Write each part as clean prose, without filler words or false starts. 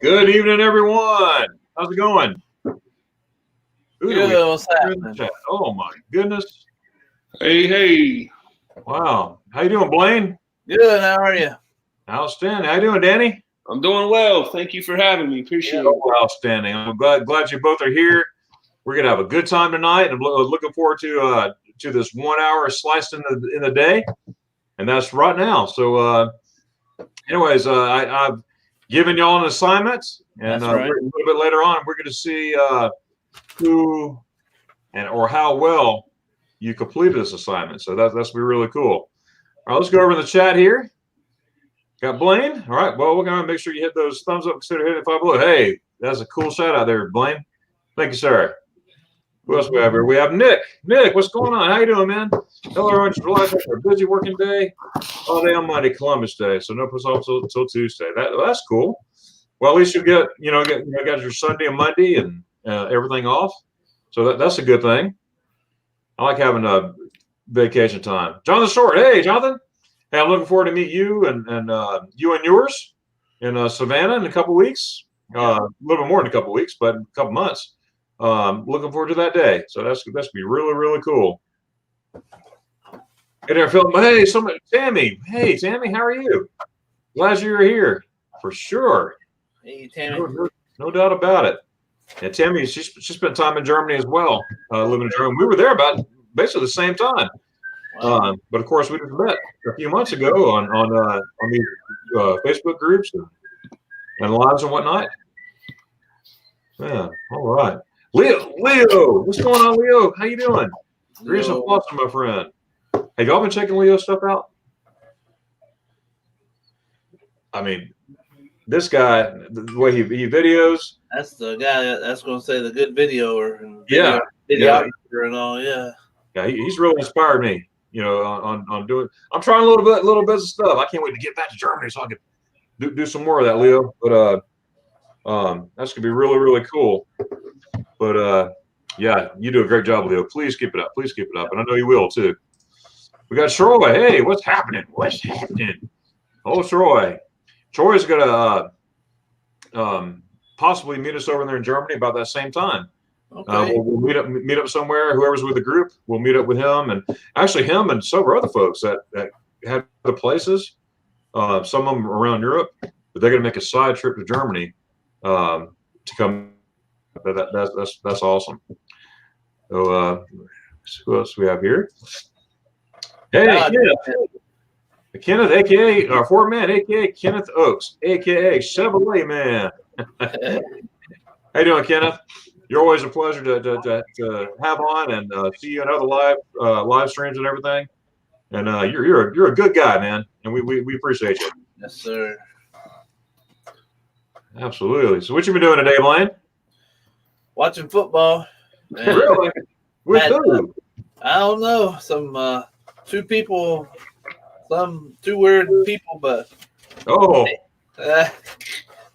Good evening, everyone. How's it going? What's happening? Oh my goodness! Hey. Wow. How you doing, Blane? Good. How are you? Outstanding. How you doing, Danny? I'm doing well. Thank you for having me. Appreciate it. Oh, outstanding. I'm glad you both are here. We're gonna have a good time tonight. I'm looking forward to this 1 hour sliced in the day, and that's right now. So, anyways, I've given y'all an assignment, and That's right. a little bit later on, we're going to see who or how well you completed this assignment. So that's going to be really cool. All right, let's go over in the chat here. Got Blane. All right, well, we're going to make sure you hit those thumbs up. Consider hitting 5 below. Hey, that's a cool shout out there, Blane. Thank you, sir. Who else we have here? We have Nick. Nick, what's going on? How you doing, man? Hello, everyone. Relax after a busy working day. Holiday on Monday, Columbus Day, so no post office until Tuesday. That's cool. Well, at least you got your Sunday and Monday and everything off. So that's a good thing. I like having a vacation time. Jonathan Short. Hey, Jonathan. Hey, I'm looking forward to meet you and you and yours in Savannah in a couple weeks. A little bit more than a couple weeks, but a couple months. Looking forward to that day. So that's gonna be really, really cool. Hey there, Phil. Hey, Tammy. Hey, Tammy, how are you? Glad you're here for sure. Hey, Tammy. No doubt about it. And Tammy, she spent time in Germany as well, living in Germany. We were there about basically the same time. Wow. But of course, we just met a few months ago on these Facebook groups and lives and whatnot. Yeah, all right. Leo, what's going on, Leo? How you doing? Greetings and Boston, my friend. Have y'all been checking Leo's stuff out? I mean, this guy, the way he videos. That's the guy that's going to say the good videographer and all. Yeah. Yeah, he's really inspired me. On doing. I'm trying a little bit of stuff. I can't wait to get back to Germany so I can do some more of that, Leo. But that's gonna be really, really cool. But yeah, you do a great job, Leo. Please keep it up. Please keep it up, and I know you will too. We got Troy. Hey, what's happening? What's happening? Oh, Troy. Troy's gonna possibly meet us over there in Germany about that same time. Okay. We'll meet up somewhere. Whoever's with the group, we'll meet up with him, and actually him and several other folks that have other places. Some of them around Europe, but they're gonna make a side trip to Germany to come. That's awesome. So who else do we have here? Hey, Kenneth, aka our four man, aka Kenneth Oaks, aka Chevrolet Man. How you doing, Kenneth? You're always a pleasure to have on and see you in other live streams and everything. And you're a good guy, man, and we appreciate you. Yes, sir. Absolutely. So what you been doing today, Blane? Watching football. Really? With who? I don't know. Some two people, two weird people, but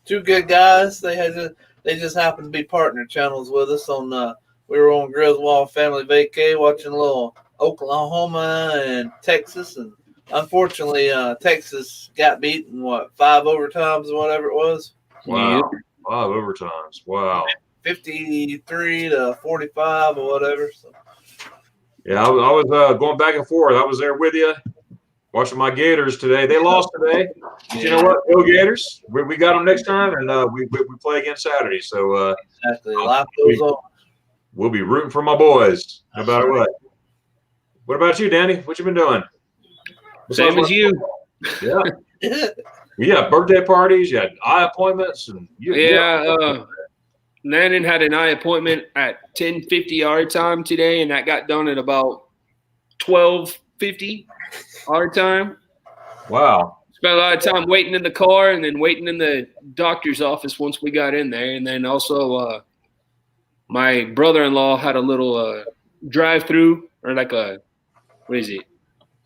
two good guys. They just happened to be partner channels with us on. We were on Griswold Family Vacay watching a little Oklahoma and Texas, and unfortunately, Texas got beaten 5 overtimes or whatever it was. Wow, 5 overtimes. Wow. 53-45 or whatever. So. Yeah, I was going back and forth. I was there with you, watching my Gators today. They lost today. But you know what? Go Gators. We got them next time, and we play again Saturday. So exactly, life goes on. We'll be rooting for my boys, no matter what. What about you, Danny? What you been doing? Same as you. Yeah. You got birthday parties. You had eye appointments, and Landon had an eye appointment at 10:50 our time today, and that got done at about 12:50 our time. Wow. Spent a lot of time waiting in the car and then waiting in the doctor's office once we got in there. And then also my brother-in-law had a little drive-through or like a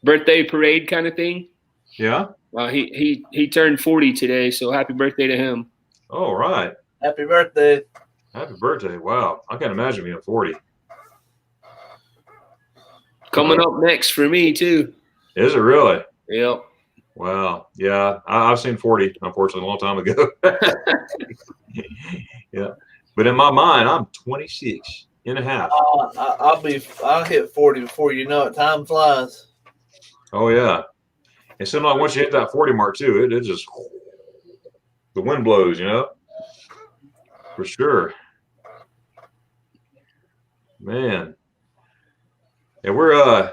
birthday parade kind of thing. Yeah. He turned 40 today, so happy birthday to him. All right. Happy birthday. Happy birthday. Wow. I can't imagine being 40. Coming up next for me, too. Is it really? Yep. Wow. Yeah, I've seen 40, unfortunately, a long time ago. Yeah. But in my mind, I'm 26 and a half. I'll hit 40 before you know it. Time flies. Oh, yeah. It seems like once you hit that 40 mark, too, it just, the wind blows, for sure. Man. Yeah,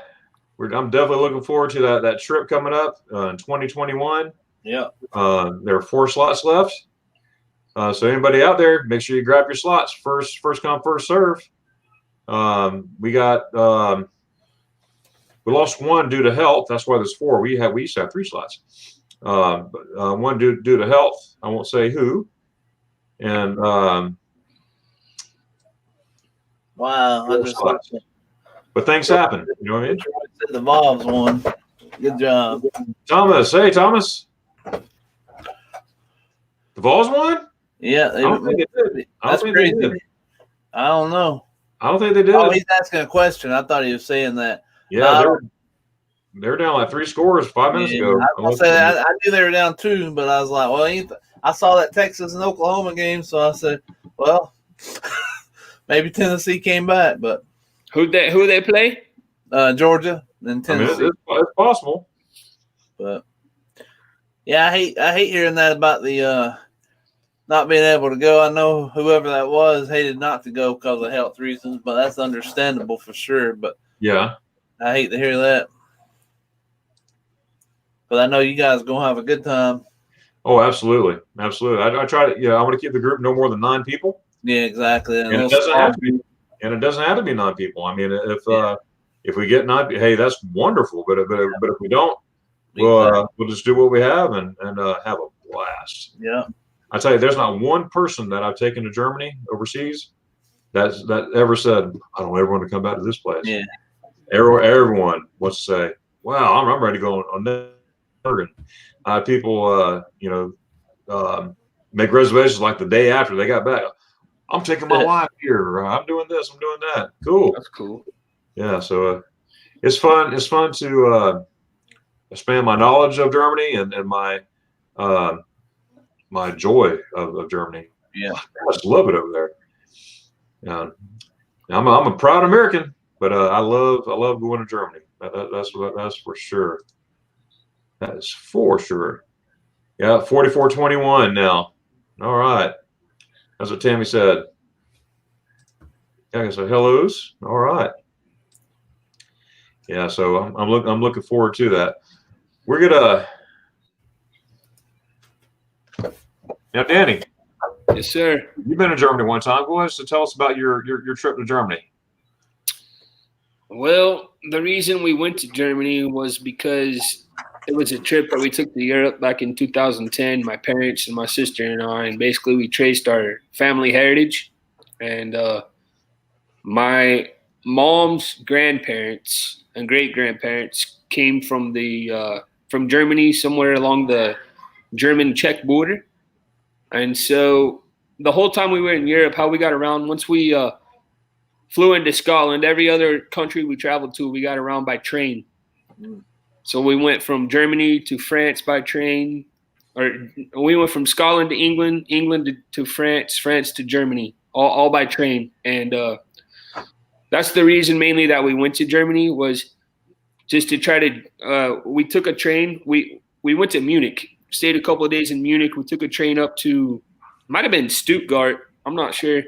I'm definitely looking forward to that trip coming up in 2021. Yeah. There are 4 slots left. So anybody out there, make sure you grab your slots. First come, first serve. We lost 1 due to health. That's why there's 4. We used to have 3 slots. But 1 due to health. I won't say who. And wow. but things happen. You know what I mean? The Vols won. Good job. Thomas. Hey, Thomas. The Vols won? Yeah. I don't think they did. That's crazy. I don't know. I don't think they did. Oh, he's asking a question. I thought he was saying that. Yeah, they're down like 3 scores 5 minutes ago. I knew they were down 2, but I was like, well, I saw that Texas and Oklahoma game, so I said, well, maybe Tennessee came back, but who they play? Georgia and Tennessee. It's possible. But yeah, I hate hearing that about the not being able to go. I know whoever that was hated not to go because of health reasons, but that's understandable for sure. But yeah, I hate to hear that. But I know you guys are gonna have a good time. Oh, absolutely. I try to. I want to keep the group no more than 9 people. Yeah, exactly. And it doesn't have to be. And it doesn't have to be 9 people. I mean, if we get 9, hey, that's wonderful. But if we don't, we'll just do what we have and have a blast. Yeah. I tell you, there's not one person that I've taken to Germany overseas that ever said, I don't ever want to come back to this place. Yeah. Everyone wants to say, wow, I'm ready to go on Nuremberg. People, make reservations like the day after they got back. I'm taking my wife here. I'm doing this. I'm doing that. Cool. That's cool. Yeah. So it's fun. It's fun to expand my knowledge of Germany and my my joy of Germany. Yeah. I just love it over there. Yeah. I'm a proud American, but I love going to Germany. That's for sure. That is for sure. Yeah, 44-21 now. All right. That's what Tammy said. Yeah, so hellos. All right. Yeah, so I'm looking forward to that. We're gonna now, Danny. Yes, sir. You've been to Germany one time. Go ahead and tell us about your trip to Germany. Well, the reason we went to Germany was because it was a trip that we took to Europe back in 2010, my parents and my sister and I, and basically we traced our family heritage. And my mom's grandparents and great-grandparents came from from Germany, somewhere along the German-Czech border. And so the whole time we were in Europe, how we got around, once we flew into Scotland, every other country we traveled to, we got around by train. So we went from Germany to France by train, or we went from Scotland to England, England to France, France to Germany, all by train. And that's the reason mainly that we went to Germany, was just to try to, we took a train. We went to Munich, stayed a couple of days in Munich. We took a train up to, might have been Stuttgart, I'm not sure.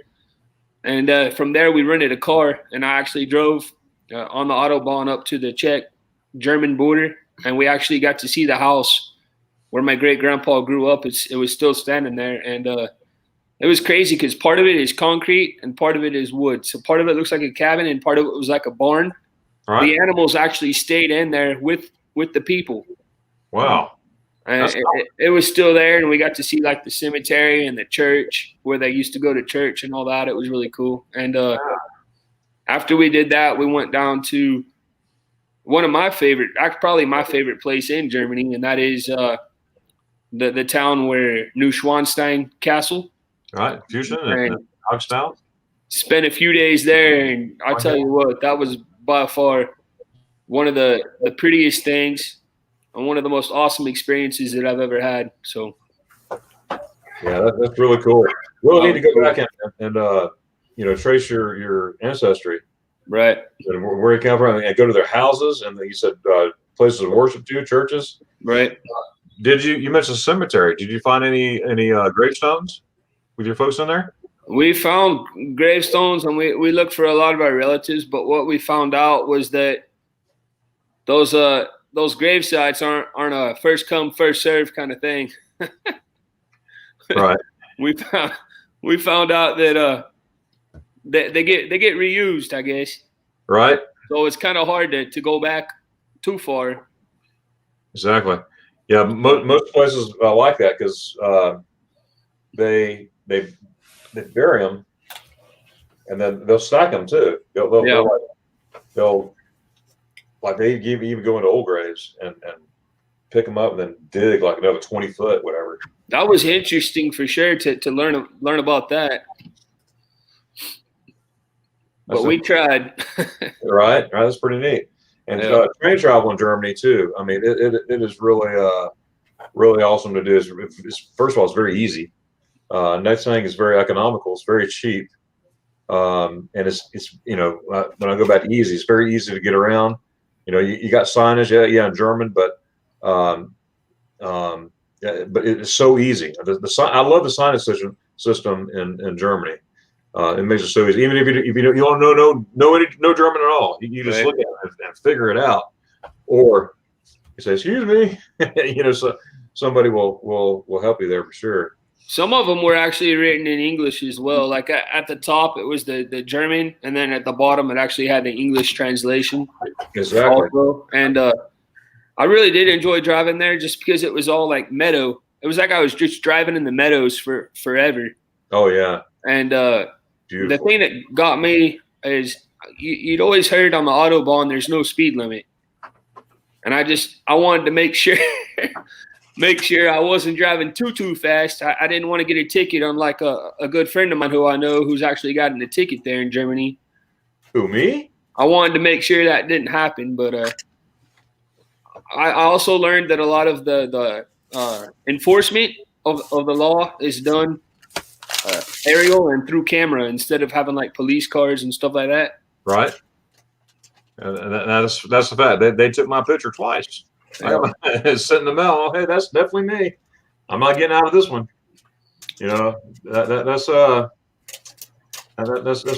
And from there we rented a car, and I actually drove on the Autobahn up to the Czech-German border, and we actually got to see the house where my great-grandpa grew up. It was still standing there, and it was crazy because part of it is concrete and part of it is wood. So part of it looks like a cabin and part of it was like a barn. Right. The animals actually stayed in there with the people. Wow. And it was still there, and we got to see like the cemetery and the church where they used to go to church and all that. It was really cool. And after we did that, we went down to one of probably my favorite place in Germany, and that is the town where Neuschwanstein Castle. Right, Fusion and Hogstown. Spent a few days there, and I tell you what, that was by far one of the prettiest things one of the most awesome experiences that I've ever had. So, yeah, that's really cool. We'll need to go back and trace your ancestry, right. and where you come from, and go to their houses. And you said places of worship too, churches. Right. You mentioned cemetery? Did you find any gravestones with your folks in there? We found gravestones, and we looked for a lot of our relatives. But what we found out was that those grave sites aren't a first come first serve kind of thing. Right. We found out that they get reused, I guess. Right. So it's kind of hard to go back too far. Exactly. Yeah, most places like that because they bury them, and then they'll stack them too. They'll they even go into old graves and pick them up and then dig like another 20 foot, whatever. That was interesting for sure to learn about that. But we tried. Right. That's pretty neat. And train travel in Germany too. I mean, it is really awesome to do. It's first of all, it's very easy. Next thing is very economical. It's very cheap. And it's when I go back to easy, it's very easy to get around. You got signage, in German, but it's so easy. I love the signage system in Germany. It makes it so easy. Even if you don't know German at all, you just look at it and figure it out. Or you say, "Excuse me," so somebody will help you there for sure. Some of them were actually written in English as well. Like at the top, it was the German, and then at the bottom, it actually had the English translation. Exactly. Also. And I really did enjoy driving there just because it was all like meadow. It was like I was just driving in the meadows for forever. Oh yeah. And the thing that got me is you'd always heard on the Autobahn there's no speed limit, and I wanted to make sure I wasn't driving too fast. I didn't want to get a ticket, unlike a good friend of mine who I know who's actually gotten a ticket there in Germany. Who, me? I wanted to make sure that didn't happen, but I also learned that a lot of the enforcement of the law is done aerial and through camera instead of having like police cars and stuff like that. Right. That's the fact. They took my picture twice. It's sitting in the mail. Oh, hey, that's definitely me. I'm not getting out of this one. That's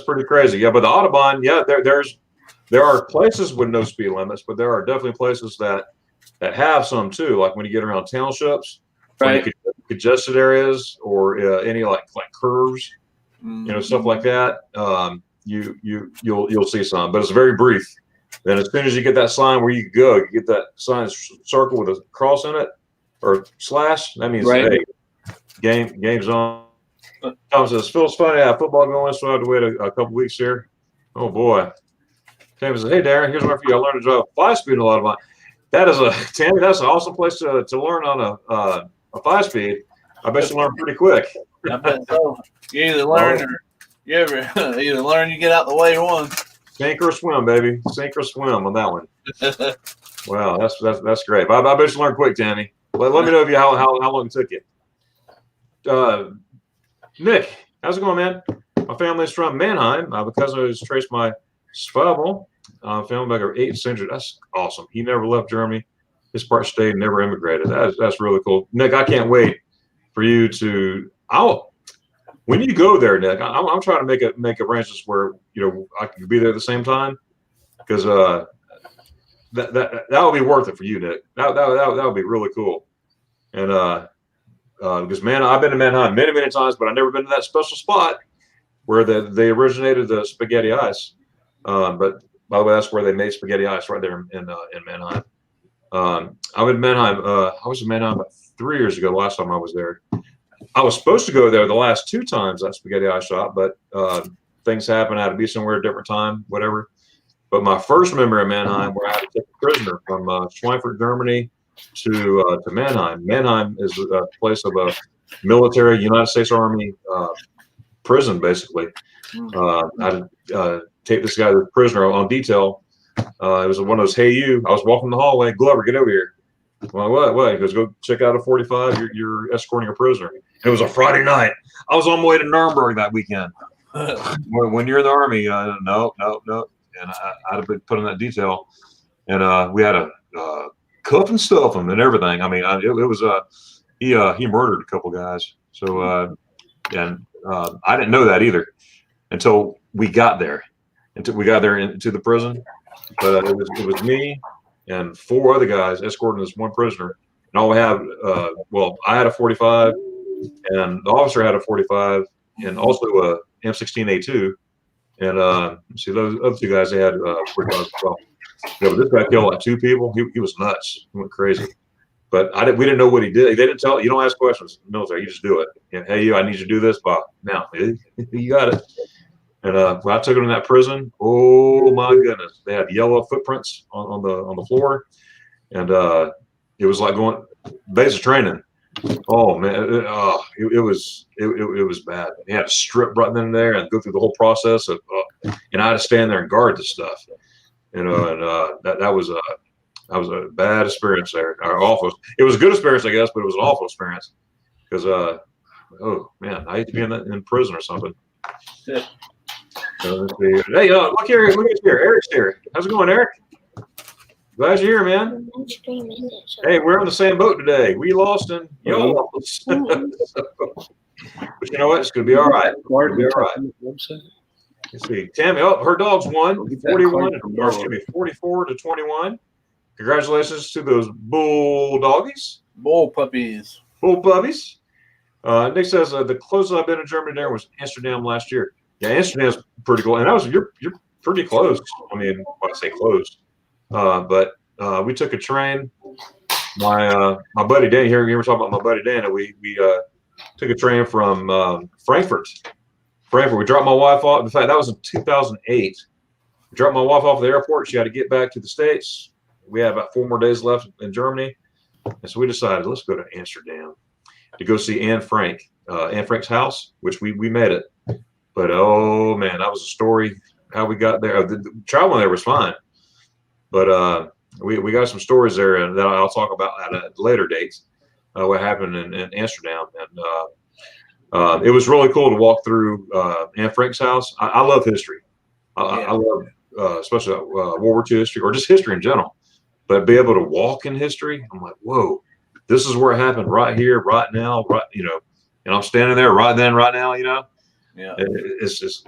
pretty crazy. Yeah, but the Autobahn, there are places with no speed limits, but there are definitely places that have some too. Like when you get around townships, right? Congested areas or any like curves, stuff like that. You'll see some, but it's very brief. Then as soon as you get that sign where you go, you get that sign circle with a cross in it or slash. That means hey, game's on. Tom says, "Phil's funny. I have football going, so I have to wait a couple weeks here." Oh boy. Tammy says, "Hey Darren, here's one for you. I learned to drive 5-speed a lot of mine." Tammy. That's an awesome place to learn on a 5-speed. I bet you learn pretty quick. I bet so. You either learn or you either learn, you get out the way one. Sink or swim, baby. Sink or swim on that one. Wow, that's great. I bet you learn quick, Tammy. Let me know how long it took you. Nick, how's it going, man? My family's from Mannheim. Because I traced my Schwabel. Family back of 8th century. That's awesome. He never left Germany. His part stayed, never immigrated. That's really cool. Nick, I can't wait for you to. When you go there, Nick, I'm trying to make arrangements where I can be there at the same time, because that would be worth it for you, Nick. That would be really cool. And because I've been to Mannheim many times, but I've never been to that special spot where they originated the spaghetti ice. But by the way, that's where they made spaghetti ice, right there in Mannheim. I was in Mannheim about 3 years ago. The last time I was there. I was supposed to go there the last 2 times that spaghetti ice shop, but things happened. I had to be somewhere at a different time, whatever. But my first memory of Mannheim, where I had to take a prisoner from Schweinfurt, Germany, to Mannheim. Mannheim is a place of a military United States Army prison, basically. I take this guy as prisoner on detail. It was one of those, "Hey, you." I was walking the hallway. "Glover, get over here." Well, what? He goes, go check out a 45. You're escorting a prisoner. It was a Friday night. I was on my way to Nuremberg that weekend. When you're in the army, no. And I'd have been put in that detail. And we had a cuff and stuff him and everything. I mean, it was he murdered a couple guys. So I didn't know that either until we got there. Until we got there into the prison, but it was me and 4 other guys escorting this one prisoner. And all we have, I had a 45, and the officer had a 45, and also a M16A2. And see those other 2 guys, they had 45 as well. Yeah, but this guy killed like 2 people. He was nuts. He went crazy. But we didn't know what he did. They didn't tell you. Don't ask questions. Military, you just do it. And, hey, I need you to do this, Bob. Now, you got it. And when I took them in that prison, oh my goodness, they had yellow footprints on the floor, and it was like going basic training. Oh man, it was bad. They had to strip right then and there and go through the whole process of, and I had to stand there and guard the stuff. And that was a bad experience there. Awful. It was a good experience, I guess, but it was an awful experience because oh man, I hate to be in prison or something. Yeah. Hey, look here, Eric's here. How's it going, Eric? Glad you're here, man. Hey, we're on the same boat today. We lost and you lost. But you know what? It's gonna be all right. It'll be all right. Let's see. Tammy, her dogs won 44 to 21. Congratulations to those bull doggies. Bull puppies. Nick says the closest I've been in Germany there was Amsterdam last year. Yeah, Amsterdam's pretty cool, and you're pretty close. I mean, I say close, but we took a train. My buddy Dan here. You were talking about my buddy Dan, and we took a train from Frankfurt. We dropped my wife off. In fact, that was in 2008. We dropped my wife off at the airport. She had to get back to the States. We had about 4 more days left in Germany, and so we decided let's go to Amsterdam to go see Anne Frank. Anne Frank's house, which we made it. But oh man, that was a story how we got there. The traveling there was fine, but we got some stories there, and that I'll talk about at a later date. What happened in Amsterdam, and it was really cool to walk through Anne Frank's house. I love history. I love especially World War II history or just history in general. But be able to walk in history, I'm like, whoa, this is where it happened right here, right now, right, and I'm standing there right then, right now, Yeah, it's just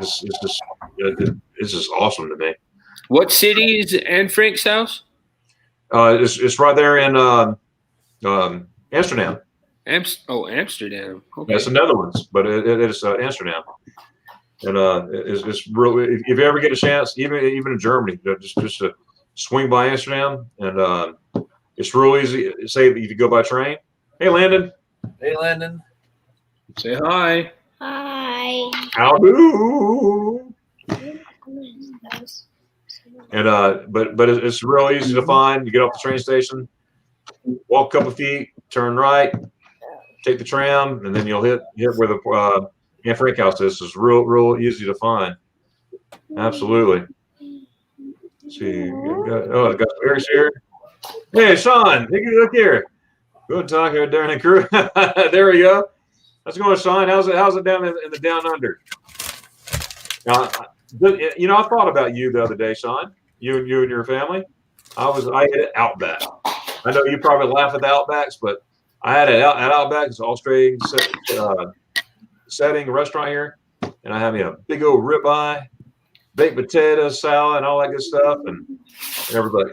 awesome to me. What city is Anne Frank's house? It's right there in Amsterdam. Amsterdam. Okay. It's the Netherlands, but it is Amsterdam, and it's really, if you ever get a chance, even in Germany, just to swing by Amsterdam, and it's real easy. Say if you go by train. Hey, Landon. Hey, Landon. Say hi. Hi. How do? And but it's real easy to find. You get off the train station, walk a couple feet, turn right, take the tram, and then you'll hit where the Anne Frank house is. It's real easy to find. Absolutely. Let's see, I got Eric's here. Hey, Sean, look here. Good talk here, Darren and crew. There we go. How's it going, Sean? How's it down in the down under? Now, I thought about you the other day, Sean. You and your family. I ate at Outback. I know you probably laugh at the Outbacks, but I had it at Outback. It's an Australian setting restaurant here, and I had me a big old ribeye, baked potatoes, salad, and all that good stuff, and everybody.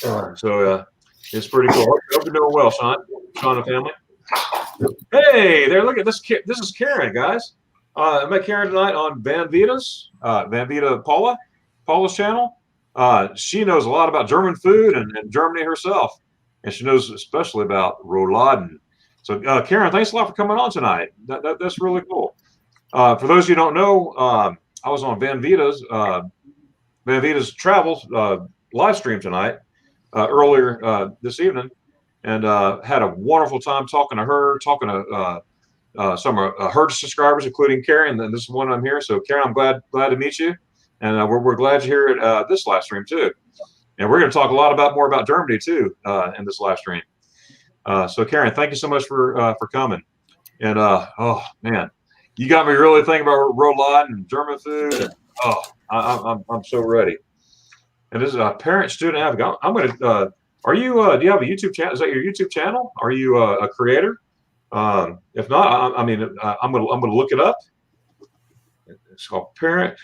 So it's pretty cool. Hope you're doing well, Sean and family. Hey there, look at this. This is Karen, guys. I met Karen tonight on Van Vita's, Paula's channel. She knows a lot about German food and Germany herself, and she knows especially about Rouladen. So, Karen, thanks a lot for coming on tonight. That's really cool. For those of you who don't know, I was on Van Vita's Travels live stream tonight, earlier this evening, and had a wonderful time talking to her, talking to some of her subscribers, including Karen. And this is one I'm here. So, Karen, I'm glad to meet you, and we're glad you're here at this live stream too. And we're going to talk a lot more about Germany too in this live stream. So Karen, thank you so much for coming. And oh man, you got me really thinking about Rhode Island and German food. And, I'm so ready. And this is a parent student advocate. I'm gonna. Are you? Do you have a YouTube channel? Is that your YouTube channel? Are you a creator? If not, I'm gonna look it up. It's called Parent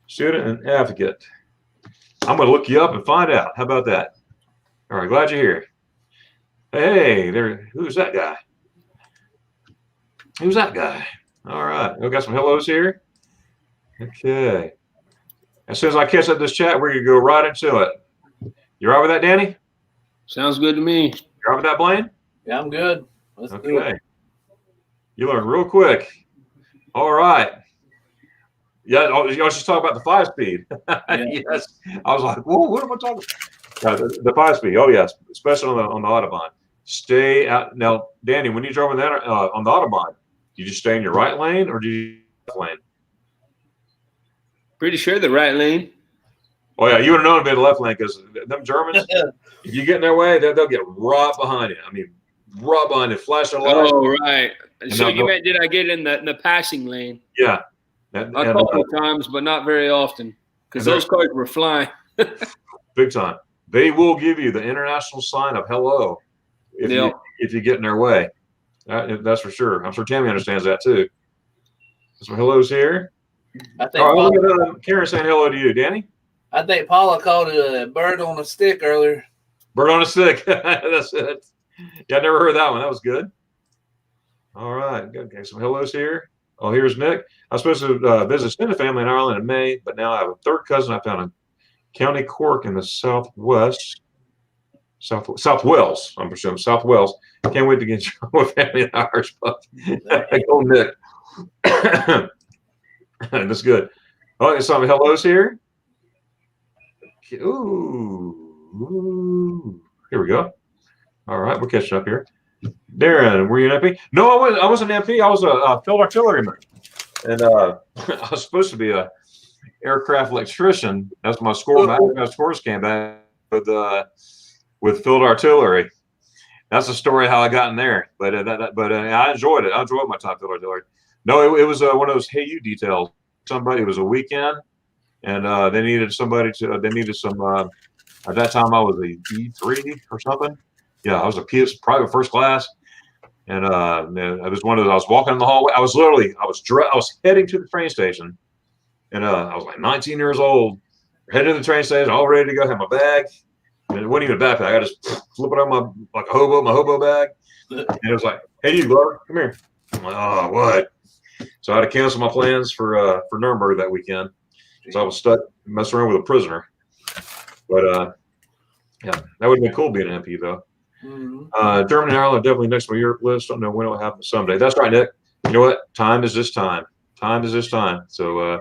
Student and Advocate. I'm gonna look you up and find out. How about that? All right, glad you're here. Hey, there. Who's that guy? Who's that guy? All right, we got some hellos here. Okay. As soon as I catch up this chat, we're gonna go right into it. You all right with that, Danny? Sounds good to me. You all right with that, Blane? Yeah, I'm good. Let's do it. Okay. You learn real quick. All right. Yeah, I was just talking about the 5-speed. Yeah. Yes. I was like, whoa, what am I talking about? The 5-speed. Oh, yes, especially on the Autobahn. Stay out. Now, Danny, when you drove on the Autobahn, did you just stay in your right lane or did you left lane? Pretty sure the right lane. Oh, yeah, you would have known to be in the left lane because them Germans, if you get in their way, they'll get right behind you. I mean, right behind you, flash their lights. Oh, right. So you meant, did I get in the passing lane? Yeah. A couple of times, but not very often because those cars were flying. Big time. They will give you the international sign of hello if you get in their way. That's for sure. I'm sure Tammy understands that too. Some hellos here. I think Karen saying hello to you, Danny. I think Paula called it a bird on a stick earlier. Bird on a stick. That's it. Yeah, I never heard that one. That was good. All right. Good. Okay, some hellos here. Oh, here's Nick. I was supposed to visit extended family in Ireland in May, but now I have a third cousin I found in County Cork in the southwest. South Wales. I'm presuming South Wales. Can't wait to get your family in Irish pub. Go Nick. That's good. Oh, there's some hellos here. Ooh. Here we go. All right, we're catching up here. Darren, were you an MP? No, I wasn't an MP. I was a field artilleryman. And I was supposed to be a aircraft electrician. That's my score. My scores came back with field artillery. That's the story how I got in there. But I enjoyed it. I enjoyed my time field artillery. No, it was one of those Hey You details. It was a weekend, and they needed somebody to. They needed some. At that time, I was a D3 or something. Yeah, I was a PS private first class, and I was one of those. I was walking in the hallway. I was heading to the train station, and I was like 19 years old, heading to the train station, all ready to go. Had my bag, and it wasn't even a backpack. I just flip it on my hobo bag, and it was like, "Hey, you, Glover, come here." I'm like, "Oh, what?" So I had to cancel my plans for Nuremberg that weekend, so I was stuck messing around with a prisoner. But yeah, that would have been cool being an MP though. Mm-hmm. Germany and Ireland definitely next on my Europe list. Don't know when it will happen someday. That's right, Nick. You know what? Time is this time. Time is this time. So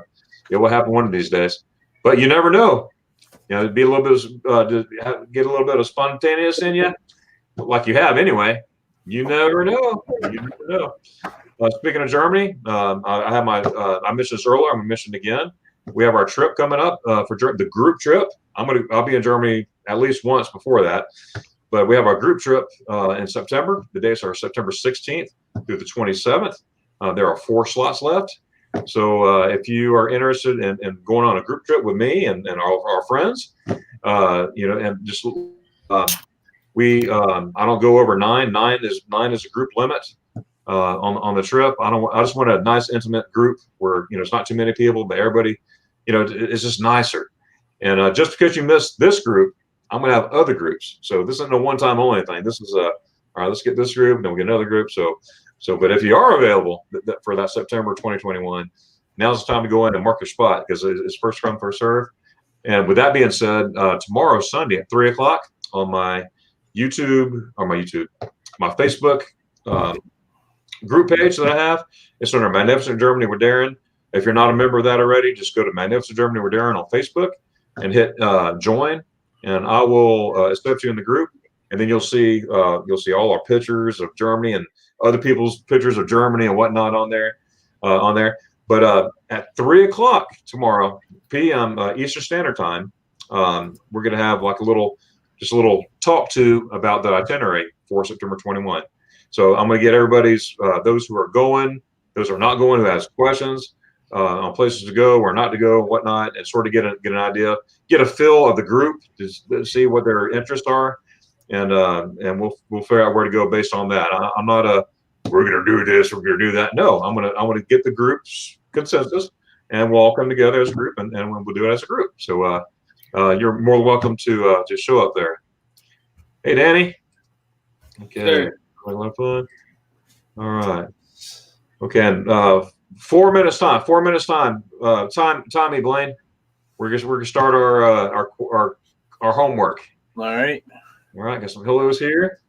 it will happen one of these days. But you never know. You know, it'd be a little bit get a little bit of spontaneous in you, like you have anyway. You never know. You never know. Speaking of Germany, I have I mentioned this earlier. I'm gonna mention it again. We have our trip coming up for the group trip. I'll be in Germany at least once before that. But we have our group trip in September. The dates are September 16th through the 27th. There are 4 slots left. So if you are interested in going on a group trip with me and our friends, and just I don't go over 9. 9 is a group limit on the trip. I just want a nice intimate group where it's not too many people, but everybody, it's just nicer. And just because you missed this group, I'm going to have other groups. So this isn't a one-time only thing. This is all right, let's get this group, then we'll get another group. But if you are available for that September 2021, now's the time to go in and mark your spot because it's first come, first serve. And with that being said, tomorrow, Sunday at 3:00 on my Facebook group page that I have, it's under Magnificent Germany with Darren. If you're not a member of that already, just go to Magnificent Germany with Darren on Facebook and hit join. And I will accept you in the group, and then you'll see all our pictures of Germany and other people's pictures of Germany and whatnot on there. But at 3:00 tomorrow p.m. Eastern Standard Time, we're going to have like a little talk to about the itinerary. for September 21. So I'm going to get everybody's, those who are going, those who are not going, who has questions on places to go or not to go, and whatnot, and sort of get an idea, get a feel of the group to see what their interests are, and we'll figure out where to go based on that. I'm not we're going to do this, we're going to do that. No, I'm going to get the group's consensus, and we'll all come together as a group, and we'll do it as a group. So you're more than welcome to show up there. Hey, Danny. Okay. Sure. A lot of fun. All right. Okay. And 4 minutes time. 4 minutes time. Tommy Blane. We're gonna start our homework. All right. All right. Got some hellos here.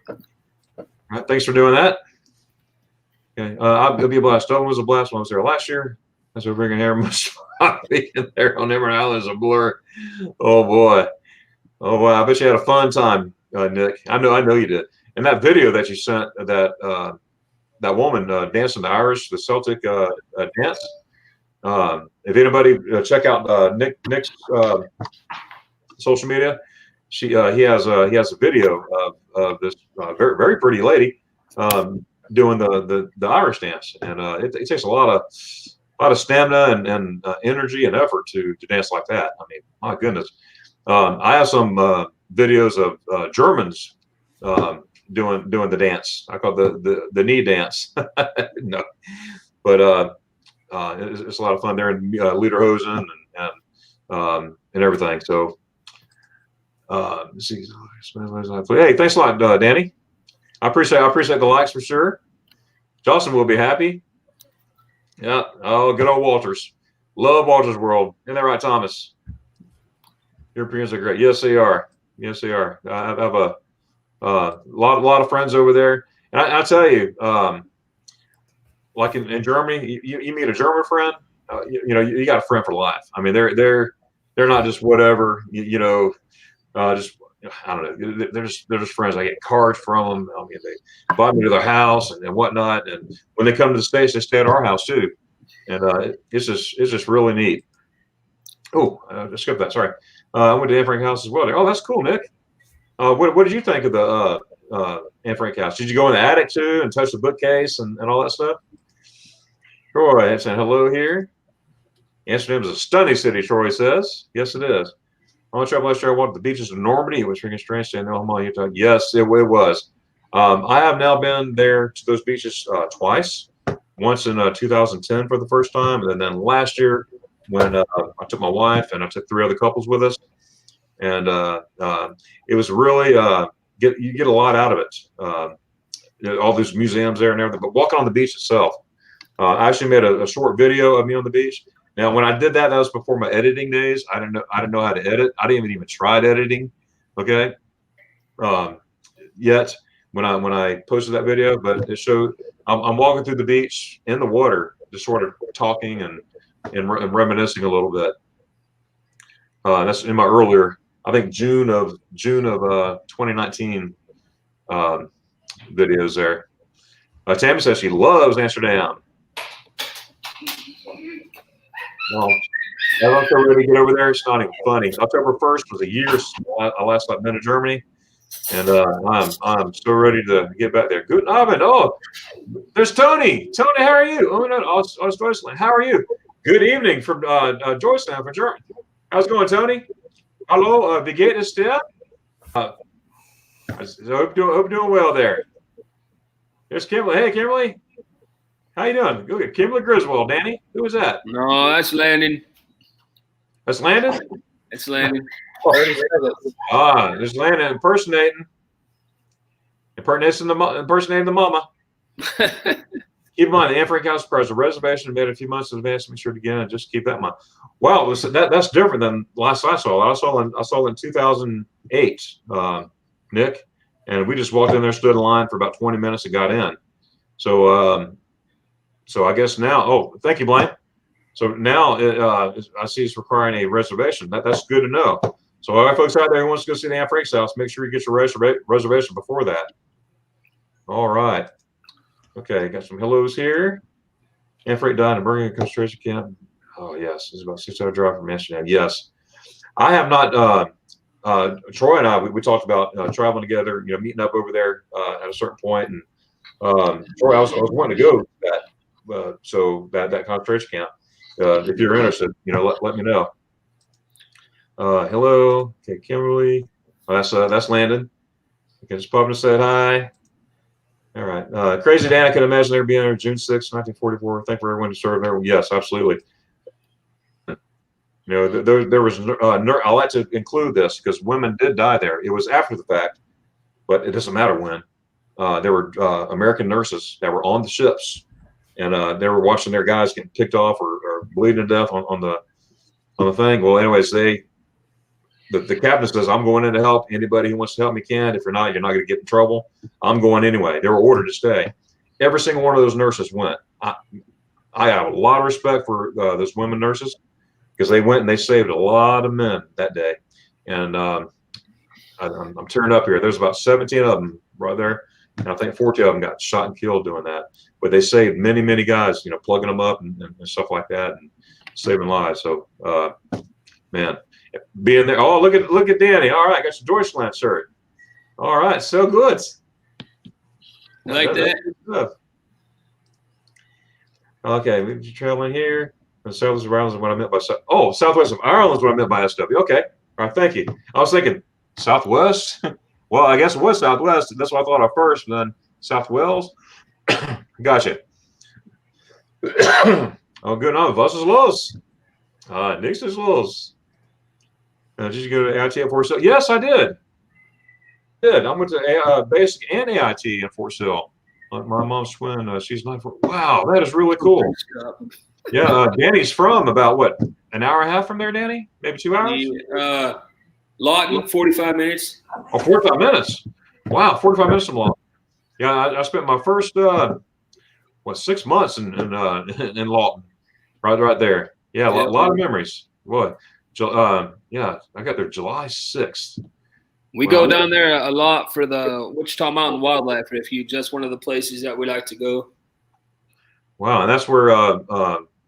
All right. Thanks for doing that. Okay. It'll be a blast. Dublin was a blast when I was there last year. That's what we're bringing here. Being there on Emerald Island is a blur. Oh boy. Oh boy. I bet you had a fun time, Nick. I know you did. And that video that you sent, that woman dancing the Irish, the Celtic dance. If anybody check out Nick's social media, he has a video of this very very pretty lady doing the Irish dance, and it takes a lot of stamina and energy and effort to dance like that. I mean, my goodness. I have some videos of Germans doing the dance. I call it the knee dance. No, but it's a lot of fun there in Lederhosen and everything. So let's see. Hey, thanks a lot, Danny. I appreciate the likes for sure. Jocelyn will be happy. Yeah. Oh, good old Walters. Love Walters World. Isn't that right, Thomas? Europeans are great. Yes, they are. Yes, they are. I have a lot of friends over there, and I tell you, like in Germany, you meet a German friend, you got a friend for life. I mean, they're not just whatever, just I don't know. They're just friends. I get cards from them. I mean, they invite me to their house and whatnot. And when they come to the States, they stay at our house too. And it's just really neat. Oh, I skipped that. Sorry. I went to Anne Frank House as well. Oh, that's cool, Nick. What did you think of the Anne Frank House? Did you go in the attic too and touch the bookcase and all that stuff? Troy saying hello here. Amsterdam is a stunning city, Troy says. Yes, it is. On the travel last year, I walked the beaches of Normandy. It was freaking strange staying there. Utah. Yes, it was. I have now been there to those beaches twice. Once in 2010 for the first time, and then last year when I took my wife and I took 3 other couples with us, and it was really you get a lot out of it. All these museums there and everything, but walking on the beach itself. I actually made a short video of me on the beach. Now, when I did that, that was before my editing days. I didn't know how to edit. I didn't even try editing. Okay. Yet when I posted that video, but it showed I'm walking through the beach in the water, just sort of talking and reminiscing a little bit. That's in my earlier, I think June of 2019 videos there. Tammy says she loves Amsterdam. Well, as I'm so ready to get over there, it's not even funny. October 1st was a year since I last been to Germany, and I'm so ready to get back there. Good Abend. Oh, there's Tony. Tony, how are you? Oh no, aus Deutschland. How are you? Good evening from Joystown from Germany. How's it going, Tony? Hello, wie geht es dir? I hope doing well there. There's Kimberly. Hey, Kimberly. How you doing? Good. Kimberly Griswold. Danny, who was that? No, that's Landon. That's Landon? That's Landon. There's Landon impersonating the mama. Keep in mind, the Anne Frank House requires a reservation made a few months in advance to make sure to get in. Just keep that in mind. Wow, that's different than last I saw. I saw it in 2008, Nick, and we just walked in there, stood in line for about 20 minutes, and got in. So I guess now. Oh, thank you, Blane. So now I see it's requiring a reservation. That's good to know. So all right, folks out there who wants to go see the Anne Frank's house, make sure you get your reservation before that. All right. Okay, got some hellos here. Anne Frank died in a Bergen concentration camp. Oh yes, it's about a 6-hour drive from Amsterdam. Yes, I have not Troy and I, we talked about traveling together, meeting up over there at a certain point. And Troy, I was wanting to go to that, so that concentration camp. If you're interested, let me know. Hello, okay, Kimberly. Oh, that's Landon. Okay, just popping to say hi. All right. Crazy Dan, I can imagine there being there June 6, 1944. Thank for everyone who served there. Yes, absolutely. There was. I like to include this because women did die there. It was after the fact, but it doesn't matter when. There were American nurses that were on the ships, and they were watching their guys getting picked off or bleeding to death on the thing. Well, anyways, the captain says, I'm going in to help. Anybody who wants to help me can. If you're not going to get in trouble. I'm going anyway. They were ordered to stay. Every single one of those nurses went. I have a lot of respect for those women nurses because they went and they saved a lot of men that day. And I'm tearing up here. There's about 17 of them right there. And I think 14 of them got shot and killed doing that. But they saved many, many guys, plugging them up and stuff like that and saving lives. So, man. Being there. Oh, look at Danny. All right, got your Deutschland shirt. All right, so good. I like that. Okay, we're traveling here. Southwest of Ireland is what I meant by Southwest of Ireland is what I meant by SW. Okay, all right, thank you. I was thinking Southwest. Well, I guess it was Southwest. That's what I thought of first. But then South Wales. Gotcha. Oh, good on. Was ist los? Nichts ist los. Did you go to AIT at Fort Sill? Yes, I did. I went to basic and AIT in Fort Sill. My mom's twin, she's 9 4. Wow, that is really cool. Yeah, Danny's from about what, an hour and a half from there, Danny? Maybe 2 hours? Lawton, 45 minutes. Oh, 45 minutes. Wow, 45 minutes from Lawton. Yeah, I spent my first 6 months in Lawton, right there. Yeah, a lot of memories. Boy. Yeah, I got there July 6th. We go down there a lot for the Wichita Mountain Wildlife Refuge. That's one of the places that we like to go. Wow, and that's where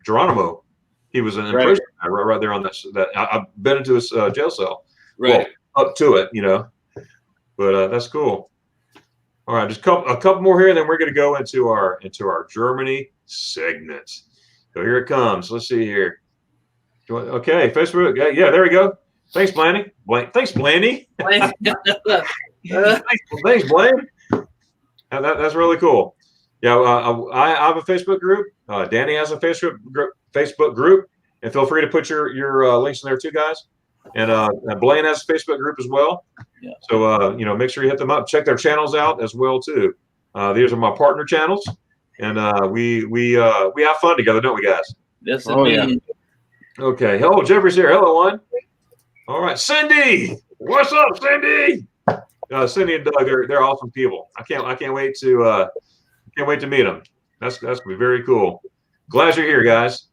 Geronimo, he was in prison right there on that. I've been into his jail cell. Right. Well, up to it, But that's cool. All right, just a couple more here, and then we're going to go into our Germany segment. So here it comes. Let's see here. Okay, Facebook. Yeah, there we go. Thanks, Blane. Thanks, Blaney. Thanks, Blane. That's really cool. Yeah, I have a Facebook group. Danny has a Facebook group, and feel free to put your links in there too, guys. And Blane has a Facebook group as well. Yeah. So make sure you hit them up. Check their channels out as well too. These are my partner channels, and we have fun together, don't we, guys? Yes, yeah. Okay. Hello, Jeffrey's here. Hello, one. All right, Cindy. What's up, Cindy? Cindy and Doug, they're awesome people. I can't wait to meet them. That's gonna be very cool. Glad you're here, guys.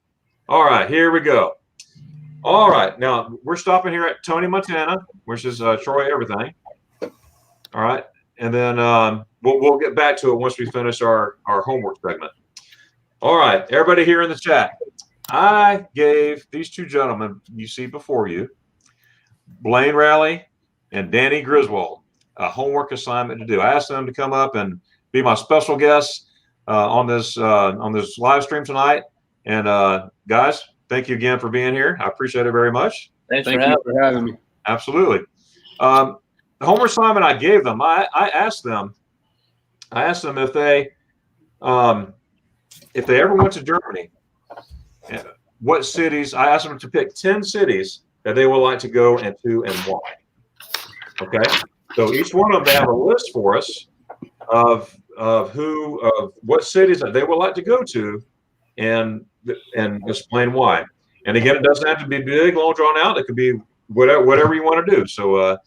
All right, here we go. All right, now we're stopping here at Tony, Montana, which is Troy everything. All right, and then we'll get back to it once we finish our homework segment. All right, everybody here in the chat. I gave these two gentlemen you see before you, Blane Raley and Danny Griswold, a homework assignment to do. I asked them to come up and be my special guests on this live stream tonight. And guys, thank you again for being here. I appreciate it very much. Thank you for having me. Absolutely. The homework assignment I gave them, I asked them if they ever went to Germany. What cities? I asked them to pick 10 cities that they would like to go into and why. Okay, so each one of them, they have a list for us of what cities that they would like to go to, and explain why. And again, it doesn't have to be big, long drawn out. It could be whatever you want to do. So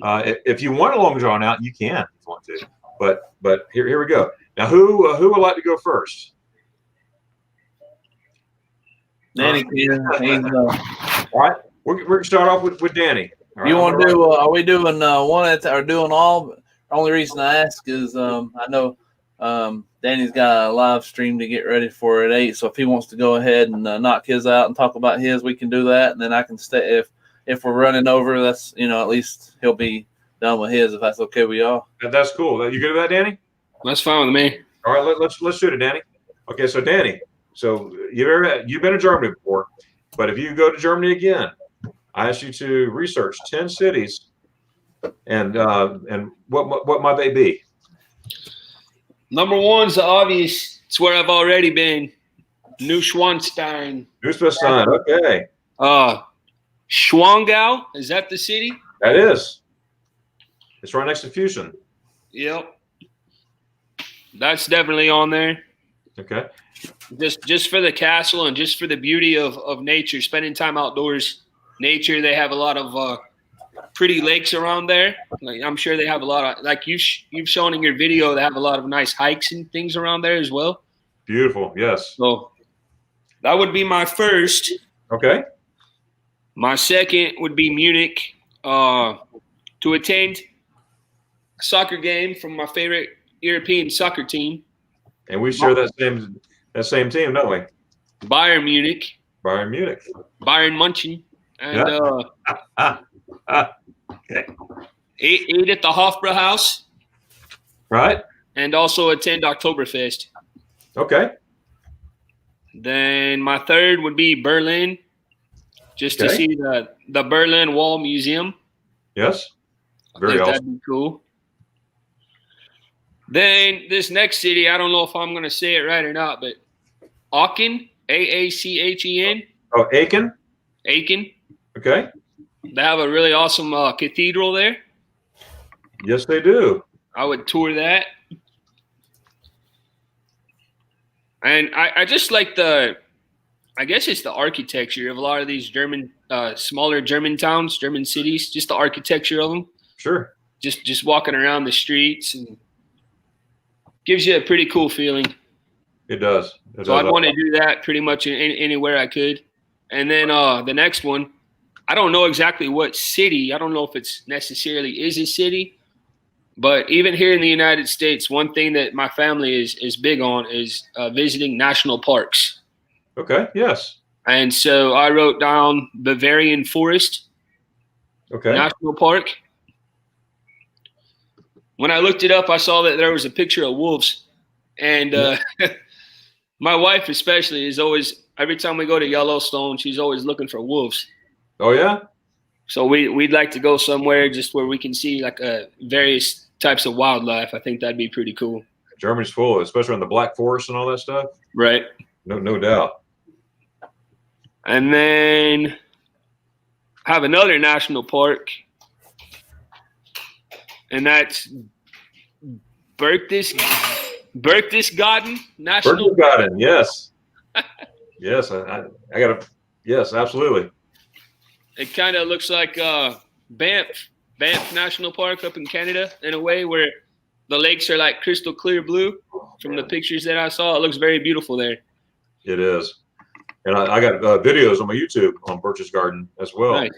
if you want a long drawn out, you can if you want to. But here we go. Now, who would like to go first? Danny, all right. We're gonna start off with Danny. Right, you want to do? Are we doing one or doing all? The only reason I ask is I know Danny's got a live stream to get ready for at 8. So if he wants to go ahead and knock his out and talk about his, we can do that, and then I can stay. if we're running over, that's at least he'll be done with his if that's okay with y'all. That's cool. You good with that, Danny? That's fine with me. All right, let's shoot it, Danny. Okay, so Danny, you've been to Germany before, but if you go to Germany again, I ask you to research 10 cities, and what might they be? Number one's the obvious. It's where I've already been. Neuschwanstein. Neuschwanstein. Okay. Schwangau, is that the city? That is. It's right next to Fusion. Yep. That's definitely on there. Okay. Just for the castle and just for the beauty of nature, spending time outdoors. Nature, they have a lot of pretty lakes around there. Like, I'm sure they have a lot of, like you've shown in your video, they have a lot of nice hikes and things around there as well. Beautiful, yes. So that would be my first. Okay. My second would be Munich, to attend a soccer game from my favorite European soccer team. And we share that same team, don't we? Bayern Munich. Bayern Munich. Bayern München. And okay. Eat at the Hofbrauhaus. Right. And also attend Oktoberfest. Okay. Then my third would be Berlin, just to see the Berlin Wall Museum. Yes. Very awesome. That'd be cool. Then this next city, I don't know if I'm going to say it right or not, but Aachen, Aachen. Oh, Aachen? Aachen. Okay. They have a really awesome cathedral there. Yes, they do. I would tour that. And I just like I guess it's the architecture of a lot of these German, smaller German towns, German cities, just the architecture of them. Sure. Just walking around the streets and gives you a pretty cool feeling. It does. So I'd want to do that pretty much anywhere I could. And then the next one, I don't know exactly what city. I don't know if it's necessarily is a city. But even here in the United States, one thing that my family is big on is visiting national parks. Okay, yes. And so I wrote down Bavarian Forest National Park. When I looked it up, I saw that there was a picture of wolves. And my wife especially is always, every time we go to Yellowstone, she's always looking for wolves. Oh, yeah? So we'd like to go somewhere just where we can see like various types of wildlife. I think that'd be pretty cool. Germany's full, especially in the Black Forest and all that stuff. Right. No doubt. And then have another national park, and that's Berchtesgaden National Park. Berchtesgaden, yes. Yes, I got to. Yes, absolutely. It kind of looks like Banff National Park up in Canada in a way, where the lakes are like crystal clear blue. From the pictures that I saw, it looks very beautiful there. It is. And I got videos on my YouTube on Berchtesgaden as well. Nice.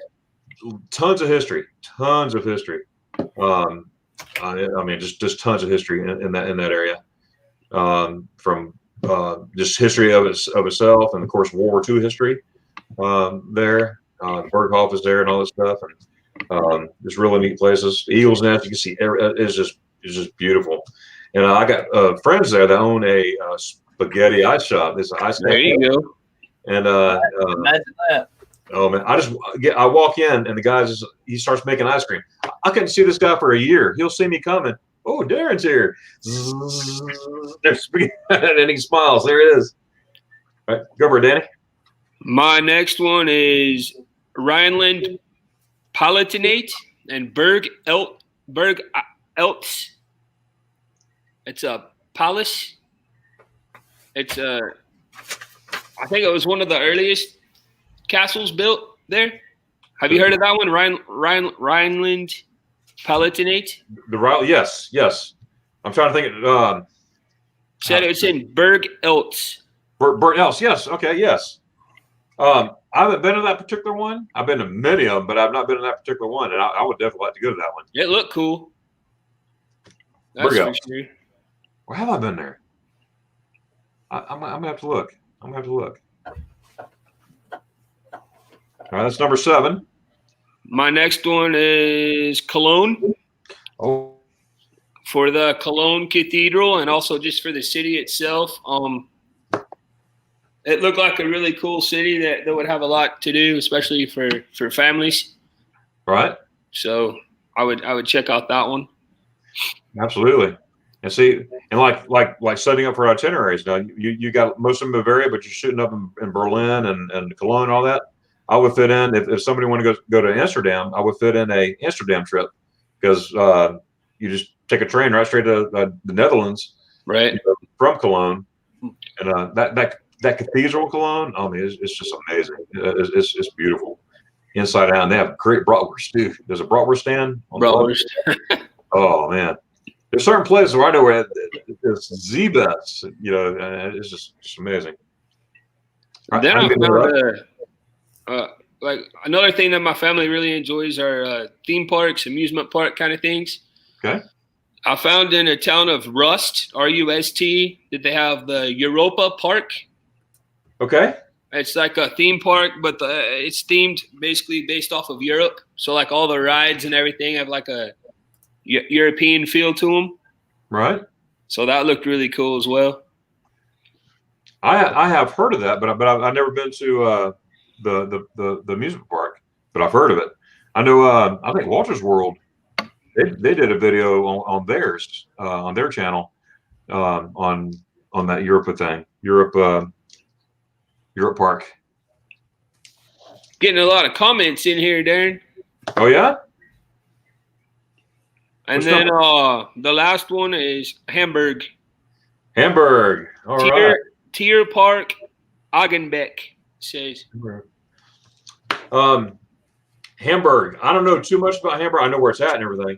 Tons of history. I mean, just tons of history in that area. From just history of itself, and of course World War II history there. Berghof is there and all this stuff, and just really neat places. Eagle's Nest, you can see it's just beautiful. And I got friends there that own a spaghetti ice shop. It's an ice. There you go. And imagine that. Oh man, I walk in and the guy he starts making ice cream. I couldn't see this guy for a year. He'll see me coming. Oh, Darren's here. There's spaghetti, and he smiles. There it is. All right, go for it, Danny. My next one is Rhineland Palatinate and Berg Eltz. It's a palace. It's I think it was one of the earliest castles built there. Have you heard of that one? Rhineland Palatinate? Yes. I'm trying to think. Said it's in Berg Eltz. Berg Eltz, yes. Okay, yes. I haven't been to that particular one. I've been to many of them, but I've not been to that particular one, and I would definitely like to go to that one. It looked cool. That's for sure. Where have I been there? I'm gonna have to look. All right, that's number 7. My next one is Cologne. Oh, For the Cologne Cathedral and also just for the city itself. It looked like a really cool city that would have a lot to do, especially for families. right. So I would check out that one. Absolutely. And see, and like setting up for itineraries. Now you got most of Bavaria, but you're shooting up in Berlin and Cologne and all that. I would fit in if somebody wanted to go to Amsterdam, I would fit in a Amsterdam trip because you just take a train right straight to the Netherlands, right, from Cologne, and that cathedral Cologne. I mean, it's just amazing. It's beautiful inside out. And they have great bratwurst too. There's a bratwurst stand. bratwurst. Oh man, there's certain places where I know where it's the best. It's just amazing. Then I found like another thing that my family really enjoys are theme parks, amusement park kind of things. Okay. I found in a town of Rust, R-U-S-T, that they have the Europa Park. Okay. It's like a theme park, but it's themed basically based off of Europe. So like all the rides and everything have like a European feel to them. Right. So that looked really cool as well. I have heard of that, but I've never been to the amusement park, but I've heard of it. I know. I think Walter's World. They did a video on theirs on their channel on that Europa thing, Europe Park. Getting a lot of comments in here, Darren. Oh yeah. And then the last one is Hamburg. Hamburg. All right. Tier Park, Agenbeck says. Hamburg. I don't know too much about Hamburg. I know where it's at and everything.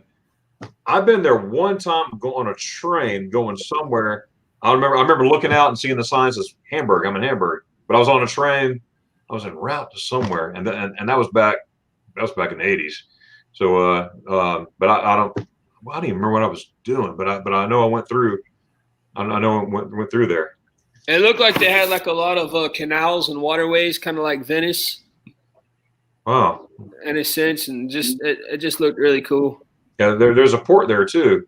I've been there one time on a train going somewhere. I remember looking out and seeing the signs as Hamburg. I'm in Hamburg, but I was on a train. I was en route to somewhere, and that was back in the 80s. So, but I don't even remember what I was doing. But I know I went through. I know I went through there. It looked like they had like a lot of canals and waterways, kind of like Venice. Wow. In a sense, and it just looked really cool. Yeah, there's a port there too.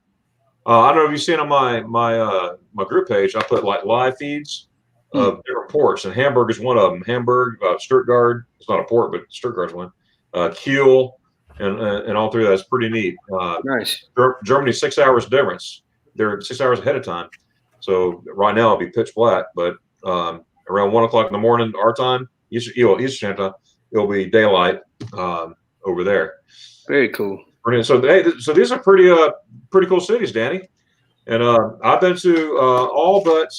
I don't know if you've seen on my group page. I put like live feeds of different ports, and Hamburg is one of them. Hamburg, Stuttgart. It's not a port, but Stuttgart's one. Kiel, and all three of that's pretty neat. Nice. Germany's 6 hours difference. They're 6 hours ahead of time. So right now it'll be pitch black, but around 1 o'clock in the morning, our time, Eastern Standard Time, it'll be daylight over there. Very cool. So these are pretty cool cities, Danny. And I've been to all but,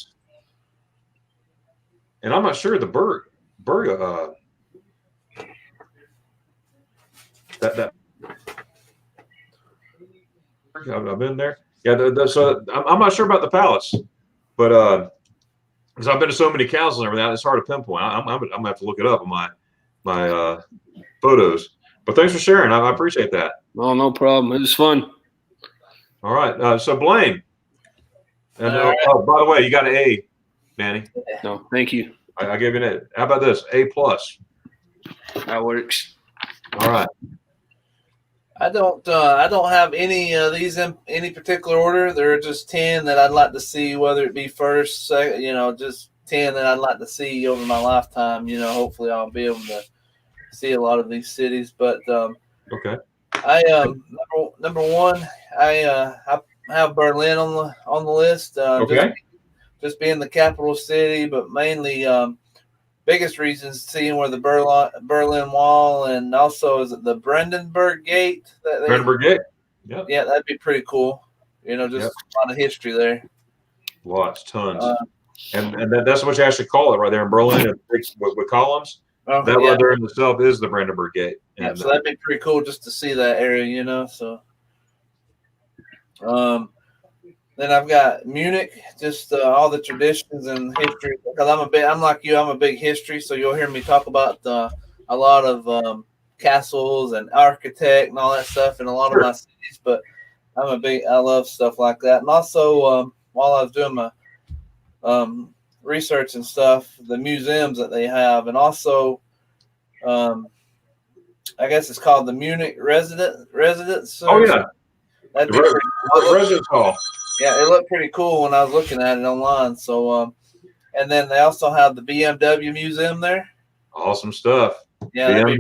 and I'm not sure the Berg that I've been there. Yeah, so I'm not sure about the palace, but because I've been to so many castles and everything, it's hard to pinpoint. I'm gonna have to look it up on my photos. But thanks for sharing. I appreciate that. Oh, no problem. It was fun. All right. So Blane, and by the way, you got an A, Danny. No, thank you. I gave you an A. How about this? A+. That works. All right. I don't have any of these in any particular order. There are just 10 that I'd like to see, whether it be first, second, just 10 that I'd like to see over my lifetime. Hopefully I'll be able to see a lot of these cities. But okay. I number one, I have Berlin on the list. Okay. Just being the capital city, but mainly biggest reasons seeing where the Berlin Wall, and also is it the Brandenburg Gate? Brandenburg Gate. Yeah. Yeah, that'd be pretty cool. Just a lot of history there. Lots, tons. And that's what you actually call it right there in Berlin with columns. That right there in itself is the Brandenburg Gate. And, so that'd be pretty cool just to see that area, So, then I've got Munich, just all the traditions and history. Because I'm like you, I'm a big history. So you'll hear me talk about a lot of castles and architect and all that stuff in a lot of my cities. But I love stuff like that. And also, while I was doing my research and stuff, the museums that they have, and also I guess it's called the Munich residence. Oh yeah, That'd the, be pretty the residence hall. Yeah, it looked pretty cool when I was looking at it online. So, and then they also have the BMW museum there. Awesome stuff. Yeah, that'd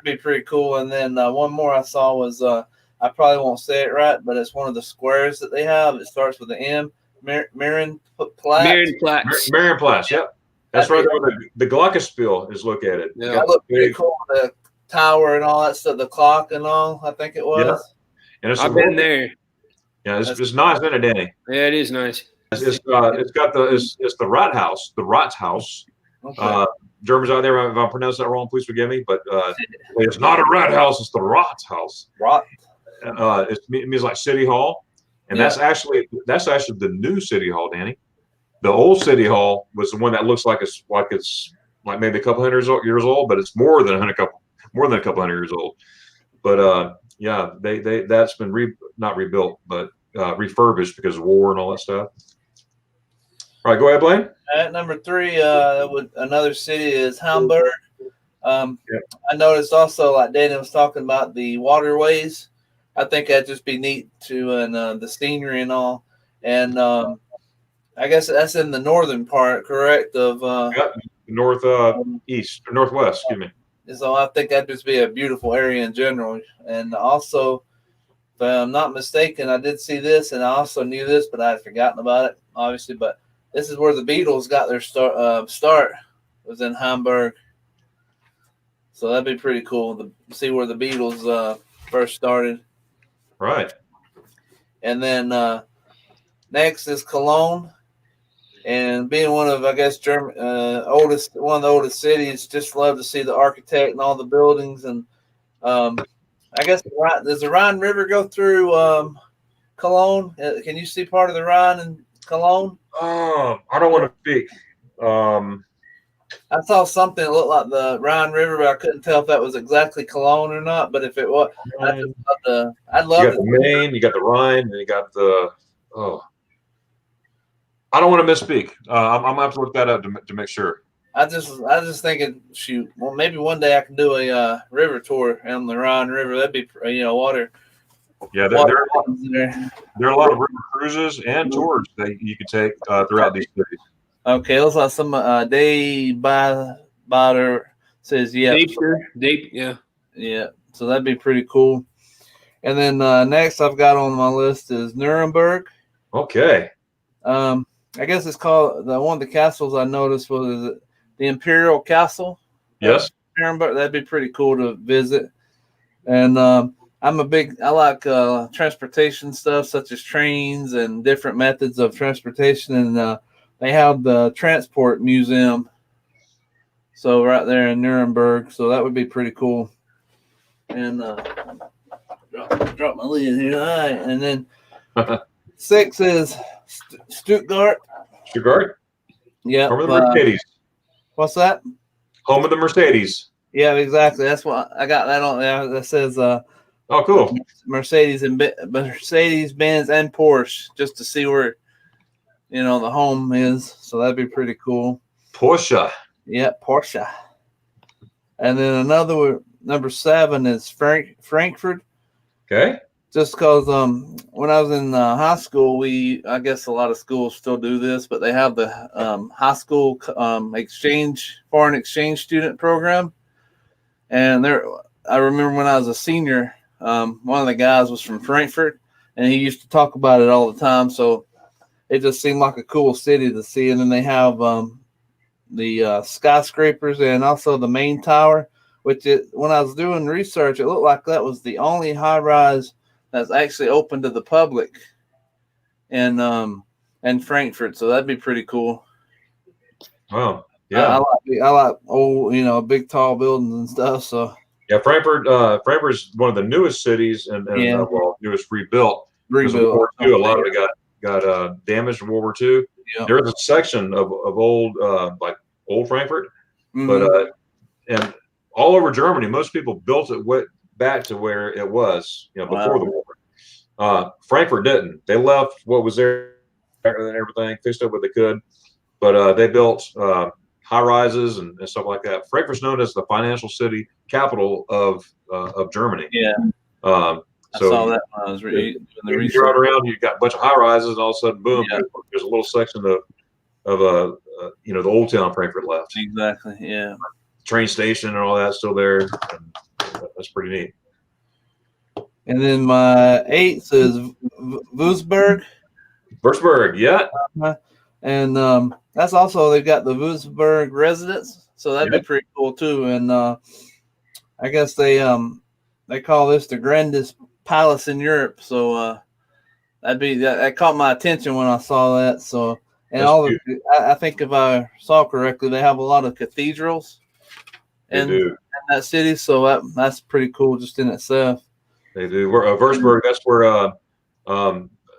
be pretty cool. And then one more I saw was I probably won't say it right, but it's one of the squares that they have. It starts with an M. Marienplatz. Marienplatz. Yep, that's right there where the Glockenspiel is located. Yeah, that looked pretty cool. The tower and all that stuff, the clock and all. I think it was. Yeah. And I've been there. Yeah, it's nice, isn't it, Danny? Yeah, it is nice. It's got the Rathaus, the Ratshaus. Okay. Germans out there, if I pronounce that wrong, please forgive me. But it's not a Rathaus; it's the Ratshaus. It means like city hall, and that's actually the new city hall, Danny. The old city hall was the one that looks like it's maybe a couple hundred years old, but it's more than a couple hundred years old. But yeah, that's been not rebuilt, but refurbished because of war and all that stuff. All right, go ahead, Blane. At number 3, another city is Hamburg. I noticed also, like Danny was talking about, the waterways. I think that'd just be neat too, and the scenery and all. And I guess that's in the northern part, correct? Of northwest, excuse me. So I think that'd just be a beautiful area in general. And also, if I'm not mistaken, I did see this, and I also knew this, but I had forgotten about it, obviously. But this is where the Beatles got their start was in Hamburg. So that'd be pretty cool to see where the Beatles first started. Right. And then next is Cologne. And being one of, I guess, one of the oldest cities, just love to see the architect and all the buildings. And I guess, does the Rhine River go through Cologne? Can you see part of the Rhine in Cologne? I don't want to speak. I saw something that looked like the Rhine River, but I couldn't tell if that was exactly Cologne or not. But if it was, I'd love You got the Main, you got the Rhine, and you got the I don't want to misspeak. I'm gonna have to look that up to make sure. I just thinking, shoot, well, maybe one day I can do a river tour on the Rhine River. That'd be, water. Yeah, there are a lot of river cruises and tours that you can take throughout these cities. Okay, looks like some day by says yeah. Yeah. So that'd be pretty cool. And then next I've got on my list is Nuremberg. Okay. I guess it's called one of the castles I noticed was the Imperial Castle. Yes. Nuremberg. That'd be pretty cool to visit. And I like transportation stuff such as trains and different methods of transportation. And they have the transport museum. So right there in Nuremberg. So that would be pretty cool. And drop my lid here. All right. And then 6 is Stuttgart. Stuttgart? Yeah. Home of the Mercedes. What's that? Home of the Mercedes. Yeah, exactly. That's what I got that on there. That says cool. Mercedes-Benz and Porsche, just to see where the home is. So that'd be pretty cool. Porsche. Yeah, Porsche. And then another one, number 7 is Frankfurt. Okay. Just because when I was in high school, I guess a lot of schools still do this, but they have the high school foreign exchange student program. And I remember when I was a senior, one of the guys was from Frankfurt, and he used to talk about it all the time. So it just seemed like a cool city to see. And then they have the skyscrapers and also the main tower, which when I was doing research, it looked like that was the only high-rise that's actually open to the public in Frankfurt. So that'd be pretty cool. Wow. Yeah. I like old, big tall buildings and stuff. So yeah, Frankfurt's one of the newest cities and newest rebuilt. World War II, a lot of it got damaged in World War II. Yeah. There is a section of old old Frankfurt, but and all over Germany, most people built it back to where it was, before the war. Frankfurt didn't. They left what was there and everything, fixed up what they could, but they built high rises and stuff like that. Frankfurt's known as the financial city capital of Germany. Yeah. I So saw that when I was doing the you research. drive around, you've got a bunch of high rises, and all of a sudden, boom, Yeah. there's a little section of the old town Frankfurt left. Exactly. Yeah. Train station and all that's still there. And that's pretty neat. And then my 8th is Würzburg. Würzburg, yeah. And that's also, they've got the Würzburg residence, so that'd be pretty cool too. And I guess they call this the grandest palace in Europe, so that caught my attention when I saw that. So, and I think if I saw correctly, they have a lot of cathedrals in that city, so that's pretty cool just in itself. They do. Würzburg, that's where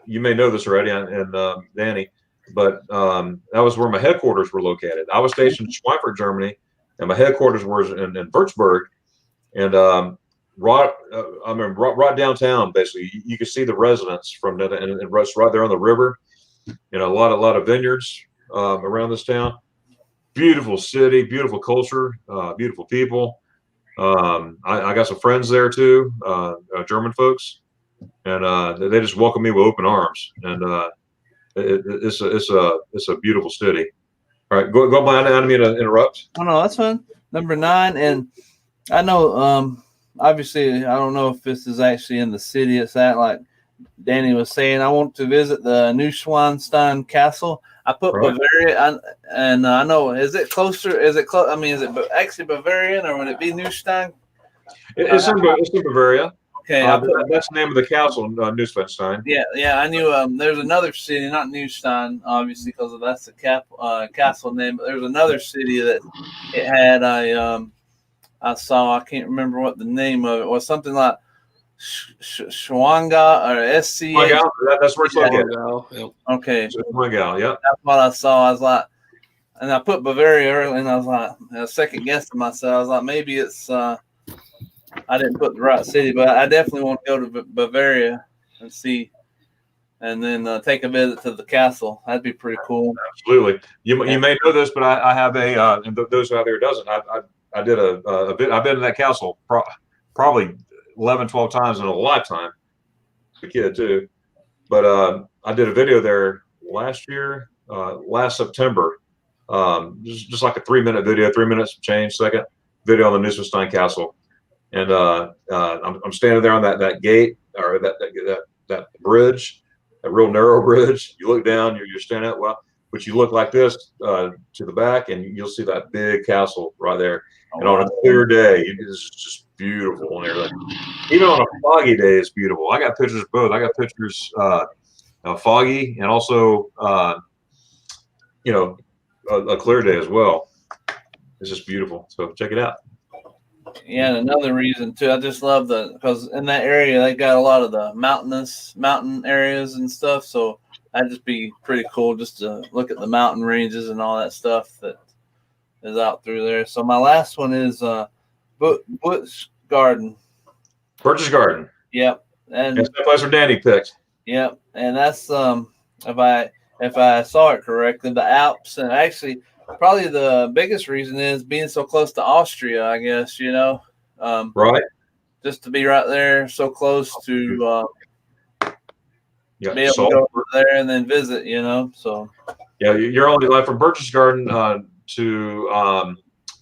you may know this already, and Danny, but that was where my headquarters were located. I was stationed in Schweinfurt, Germany, and my headquarters was in Würzburg. And right downtown, basically, you can see the residence from that, and it's right there on the river. A lot of vineyards around this town. Beautiful city, beautiful culture, beautiful people. I got some friends there too, German folks, and they just welcome me with open arms. And it's a beautiful city. All right, go by. I didn't mean to interrupt. Oh no, that's fine. Number 9, and I know, obviously, I don't know if this is actually in the city it's at. Like Danny was saying, I want to visit the Neuschwanstein Castle. I put Bavaria, and I know, is it closer? Is it close? I mean, is it actually Bavarian, or would it be Neuschwanstein? It's in Bavaria. Okay, that's the name of the castle, Neuschwanstein. Yeah. I knew. There's another city, not Neustein, obviously, because that's the castle name. But there's another city that it had. I saw. I can't remember what the name of it was. Something like Schwanga or SC. That's where it's located. Okay. Schwanga, yeah. That's what I saw. I was like, and I put Bavaria early, and I was like, second guessing myself. I was like, maybe it's. I didn't put the right city, but I definitely want to go to Bavaria and see, and then take a visit to the castle. That'd be pretty cool. Absolutely. You may know this, but I have and those out there doesn't. I did a bit. I've been in that castle probably 11, 12 times in a lifetime. As a kid too, but I did a video there last September. Just like a 3-minute video, 3 minutes change second video on the Neuschwanstein Castle. And I'm standing there on that gate, or that bridge, a real narrow bridge. You look down, you're standing at but you look like this to the back, and you'll see that big castle right there. And on a clear day, it's just beautiful and everything. Even on a foggy day, it's beautiful. I got pictures of both. I got pictures foggy and also a clear day as well. It's just beautiful. So check it out. Yeah, and another reason too, I just love because in that area they got a lot of the mountain areas and stuff. So that'd just be pretty cool just to look at the mountain ranges and all that stuff that is out through there. So my last one is Busch Garden. Birch's Garden. Yep, and that's the place where Danny picked. Yep, and that's if I saw it correctly, the Alps, and actually. Probably the biggest reason is being so close to Austria, I guess, right. Just to be right there, so close to be able to go over there and then visit, so. Yeah, you're only like from Birch's Garden to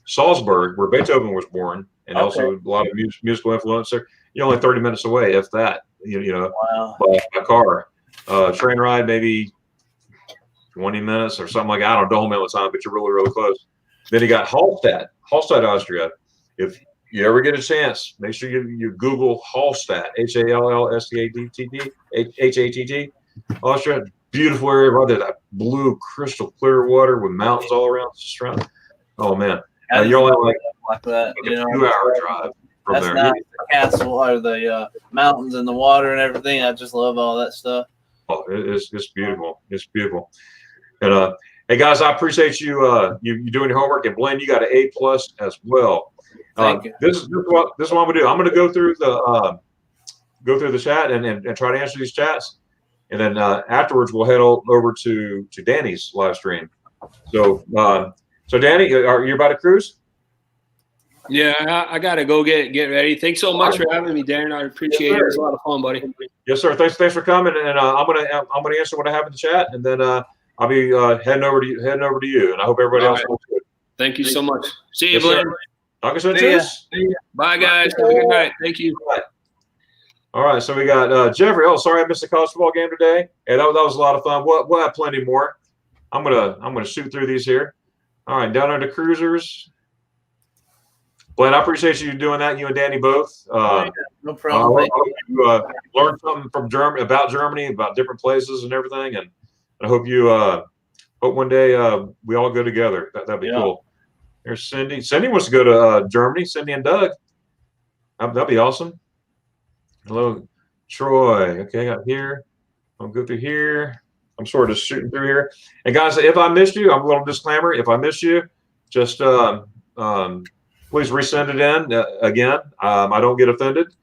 Salzburg, where Beethoven was born, and also a lot of musical influence there. You're only 30 minutes away, if that, by car. Train ride, maybe 20 minutes or something like that. I don't know the whole amount of time, but you're really, really close. Then you got Hallstatt, Austria. If you ever get a chance, make sure you Google Hallstatt, Hallstatt, Austria. Beautiful area right there. That blue, crystal clear water with mountains all around. Oh man, you're only like that. A 2-hour drive from there. Nice. The castle or the mountains and the water and everything. I just love all that stuff. Oh, it's beautiful. It's beautiful. And hey guys, I appreciate you you doing your homework. And Blane, you got an A+ as well. Thank you. This is what I'm gonna do. I'm gonna go through the chat and try to answer these chats, and then afterwards we'll head over to Danny's live stream. So So Danny, are you about to cruise? Yeah, I gotta go get ready. Thanks so much for having me, Darren. I appreciate it. It was a lot of fun, buddy. Yes, sir. Thanks for coming. And I'm gonna answer what I have in the chat, and then I'll be heading over to you. And I hope everybody else will too. Thank you so much. See you, Blane. Bye, guys. Have a good night. Thank you. All right, so we got Jeffrey. Oh, sorry, I missed the college football game today. Yeah, that was a lot of fun. We'll have plenty more. I'm gonna shoot through these here. All right, down under cruisers. Blaine, I appreciate you doing that. You and Danny both. No problem. You learned something from Germany, about different places and everything, and I hope you hope one day we all go together. That'd be cool. There's Cindy. Cindy wants to go to Germany. Cindy and Doug. That'd be awesome. Hello, Troy. Okay, I got here. I'll go through here. I'm sort of shooting through here. And guys, if I missed you, I'm a little disclaimer. If I missed you, just please resend it in again. I don't get offended,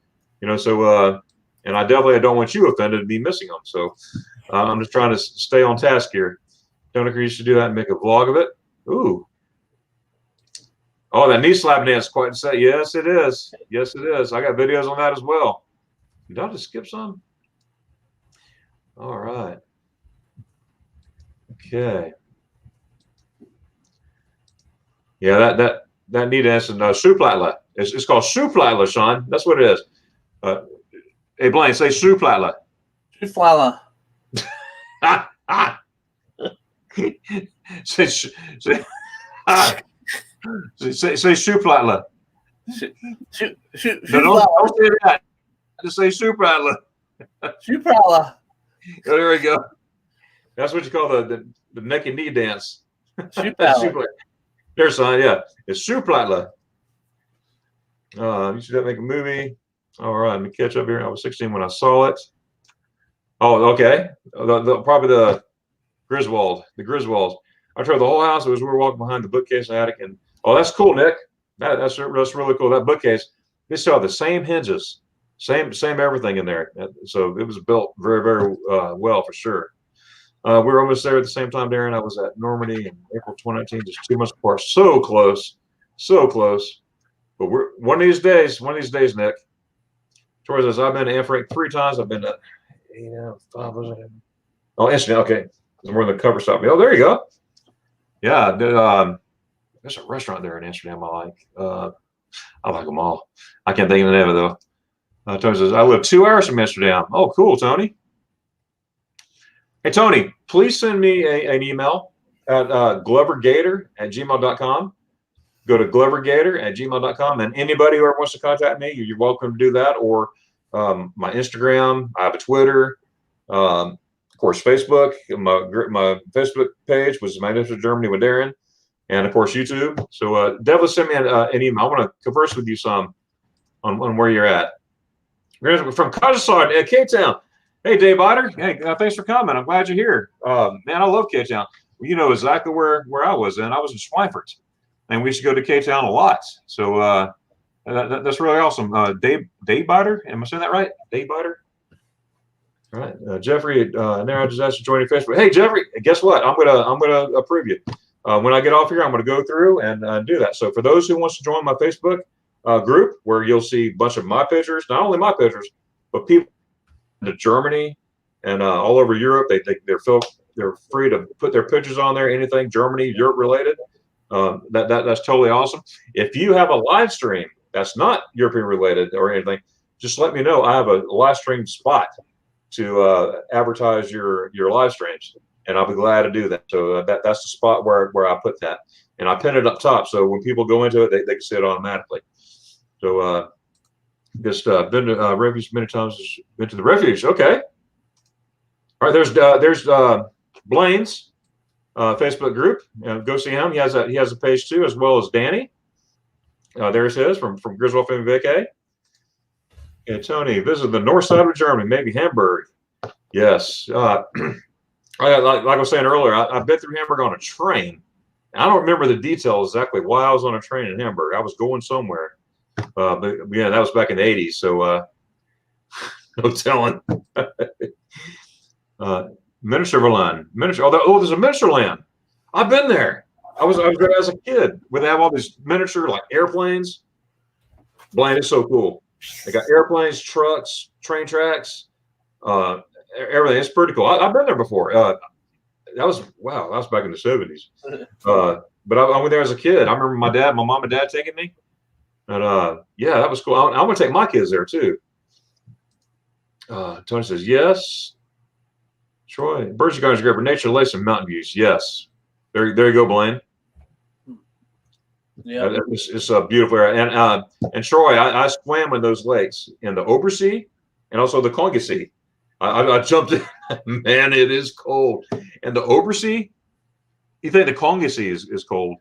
so and I definitely don't want you offended to be missing them. So I'm just trying to stay on task here. Don't agree you should do that and make a vlog of it. Ooh. Oh, that knee slap dance quite set. Yes, it is. Yes, it is. I got videos on that as well. Did I just skip some? All right. Okay. Yeah, that knee dance and Schuhplattler. It's called Schuhplattler, Sean. That's what it is. Hey, Blaine, say Schuhplattler. Schuhplattler. Say Schuhplattler. Don't say that. Just say Schuhplattler. Schuhplattler. Oh, there we go. That's what you call the neck and knee dance. Schuhplattler. There's son, yeah. It's Schuhplattler. You should make a movie. All right, let me catch up here. I was 16 when I saw it. Oh, okay. Probably the Griswold. The Griswolds. I toured the whole house. We were walking behind the bookcase in the attic, and that's cool, Nick. That's really cool. That bookcase. They still have the same hinges, same everything in there. So it was built very, very well for sure. We were almost there at the same time, Darren. I was at Normandy in April 2019, just 2 months apart. So close. But we're one of these days, Nick. Towards us, I've been to Anne Frank 3 times. I've been to Amsterdam. Okay, we're in the cover stop. Oh, there you go. Yeah, there's a restaurant there in Amsterdam I like. I like them all. I can't think of the name of it though. Tony says I live 2 hours from Amsterdam. Oh, cool, Tony. Hey, Tony, please send me an email at glovergator@gmail.com. Go to glovergator@gmail.com. And anybody who ever wants to contact me, you're welcome to do that. Or my Instagram. I have a Twitter. Of course, Facebook. My Facebook page was Magnificent Germany with Darren. And, of course, YouTube. So definitely send me an email. I want to converse with you some on where you're at. From Kazakhstan, K-Town. Hey, Dave Otter. Hey, thanks for coming. I'm glad you're here. Man, I love K-Town. You know exactly where I was in. I was in Schweinfurt, and we used to go to K-Town a lot. So that's really awesome. Dave Biter, am I saying that right? Dave Biter. All right, Jeffrey. Now I just asked you to join your Facebook. Hey, Jeffrey, guess what? I'm gonna approve you. When I get off here, I'm gonna go through and do that. So for those who wants to join my Facebook group, where you'll see a bunch of my pictures, not only my pictures, but people to Germany and all over Europe. They're free to put their pictures on there. Anything Germany, Europe related. That's totally awesome. If you have a live stream that's not European related or anything, just let me know. I have a live stream spot to advertise your live streams, and I'll be glad to do that. So that's the spot where I put that, and I pin it up top so when people go into it, they can see it automatically. So just been to refuge many times. Been to the refuge. Okay. All right. There's Blaine's Facebook group. Go see him. He has a page too, as well as Danny. There's his from Griswold family Vacay. And Tony, visit the north side of Germany, maybe Hamburg. Yes. Like I was saying earlier, I've been through Hamburg on a train. I don't remember the details exactly why I was on a train in Hamburg. I was going somewhere. But yeah, that was back in the 80s. So no telling. Ministerverland. There's a Ministerland. I've been there. I was there as a kid where they have all these miniature like airplanes. Blane is so cool. They got airplanes, trucks, train tracks, everything. It's pretty cool. I've been there before. That was back in the 70s. But I went there as a kid. I remember my mom and dad taking me. And yeah, that was cool. I want to take my kids there too. Tony says, yes. Troy, Birds of Gardens, Gripper, Nature Lakes and Mountain Views. Yes. There you go, Blane. Yeah. It's a beautiful area. And Troy, I swam in those lakes in the Obersee and also the Conga Sea. I jumped in. Man, it is cold. And the Obersee, you think the Conga Sea is cold.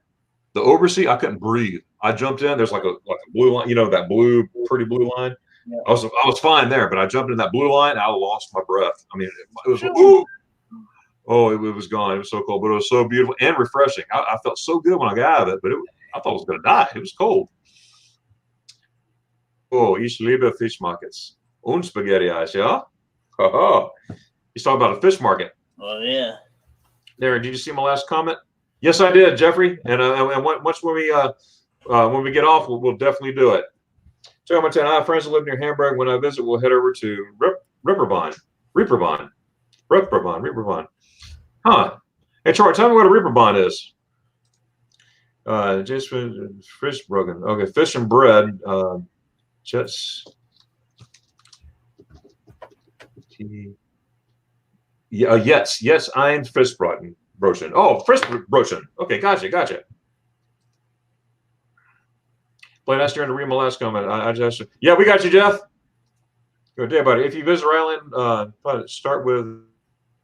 The Obersee, I couldn't breathe. I jumped in. There's like a blue line, that pretty blue line. Yeah. I was fine there, but I jumped in that blue line. I lost my breath. I mean, it was ooh. Oh, it was gone. It was so cold, but it was so beautiful and refreshing. I felt so good when I got out of it, but I thought I was going to die. It was cold. Oh, ich liebe fish markets und spaghetti ice, yeah. Oh, he's talking about a fish market. Oh yeah. There, did you see my last comment? Yes, I did, Jeffrey. And once when we get off, we'll definitely do it. So I'm going to tell you, I have friends that live near Hamburg. When I visit, we'll head over to Reeperbahn. Huh. Hey, Troy, tell me what a Reeperbahn is. Just fish broken. Okay, fish and bread. Just. Yeah, yes, ein Fischbraten. Brochen. Oh, Fischbrochen. Okay, gotcha. Blane, that's during to read my last comment. I just, yeah, we got you, Jeff. Good day, buddy. If you visit Ireland, start with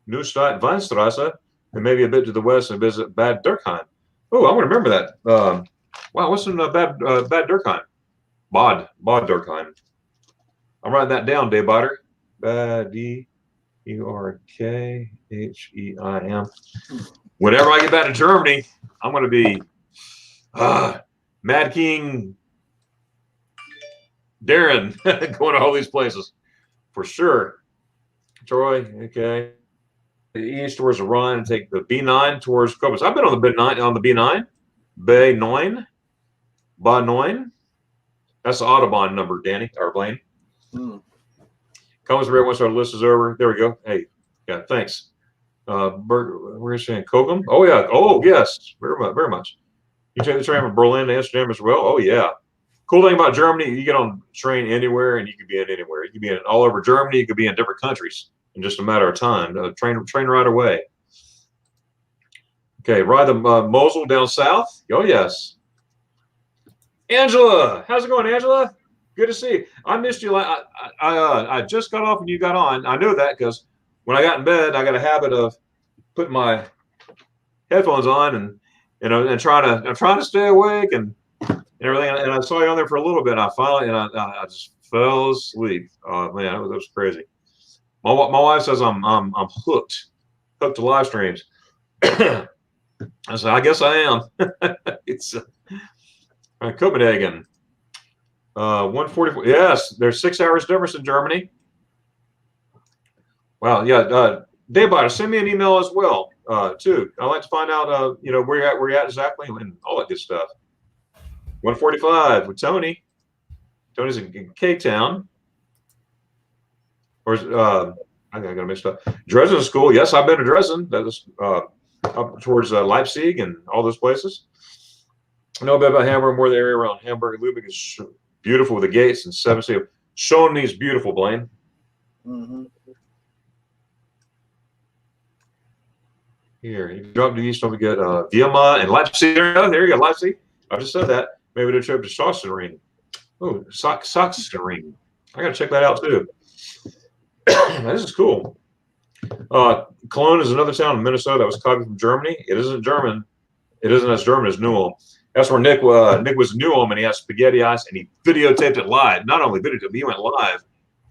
Neustadt, Weinstrasse, and maybe a bit to the west and visit Bad Dürkheim. Oh, I want to remember that. Wow, what's in Bad Dürkheim? Bad Dürkheim. I'm writing that down, Daybotter. Bad Dürkheim. Whenever I get back to Germany, I'm going to be Mad King Darren going to all these places for sure. Troy, okay. East towards the Rhine and take the B9 towards Koblenz. I've been on the B9. B9. B9. That's the Autobahn number, Danny or Blane. Koblenz Red once our list is over. There we go. Hey, yeah, thanks. We're saying Kogum. Oh yeah. Oh yes. Very much. You take the train from Berlin to Amsterdam as well. Oh yeah. Cool thing about Germany, you get on train anywhere and you can be in anywhere. You can be in all over Germany. You could be in different countries in just a matter of time. Train right away. Okay, ride the Mosel down south. Oh yes. Angela, how's it going, Angela? Good to see you. I missed you. I just got off when you got on. I know that because when I got in bed, I got a habit of putting my headphones on and trying to stay awake and everything. And I saw you on there for a little bit. I just fell asleep. Oh man, that was crazy. My wife says I'm hooked to live streams. I said, I guess I am. It's Copenhagen. 144. Yes, there's 6 hours difference in Germany. Wow. Yeah. Daybot, send me an email as well, too. I'd like to find out, where you're at exactly and all that good stuff. 145 with Tony. Tony's in Cape Town. Or I got mixed up. Dresden School. Yes, I've been to Dresden. That is up towards Leipzig and all those places. I know a bit about Hamburg, more the area around Hamburg. Lübeck is beautiful with the gates and 7 Sea. Schone's beautiful, Blane. Mm-hmm. Here, you drop to the east, don't forget Weimar and Leipzig. There you go, Leipzig. I just said that. Maybe the trip to Sachsenring. Oh, Sachsenring. I got to check that out too. This is cool. Cologne is another town in Minnesota that was copied from Germany. It isn't German. It isn't as German as Newell. That's where Nick was in Newell, and he had spaghetti ice, and he videotaped it live. Not only videotaped, he went live,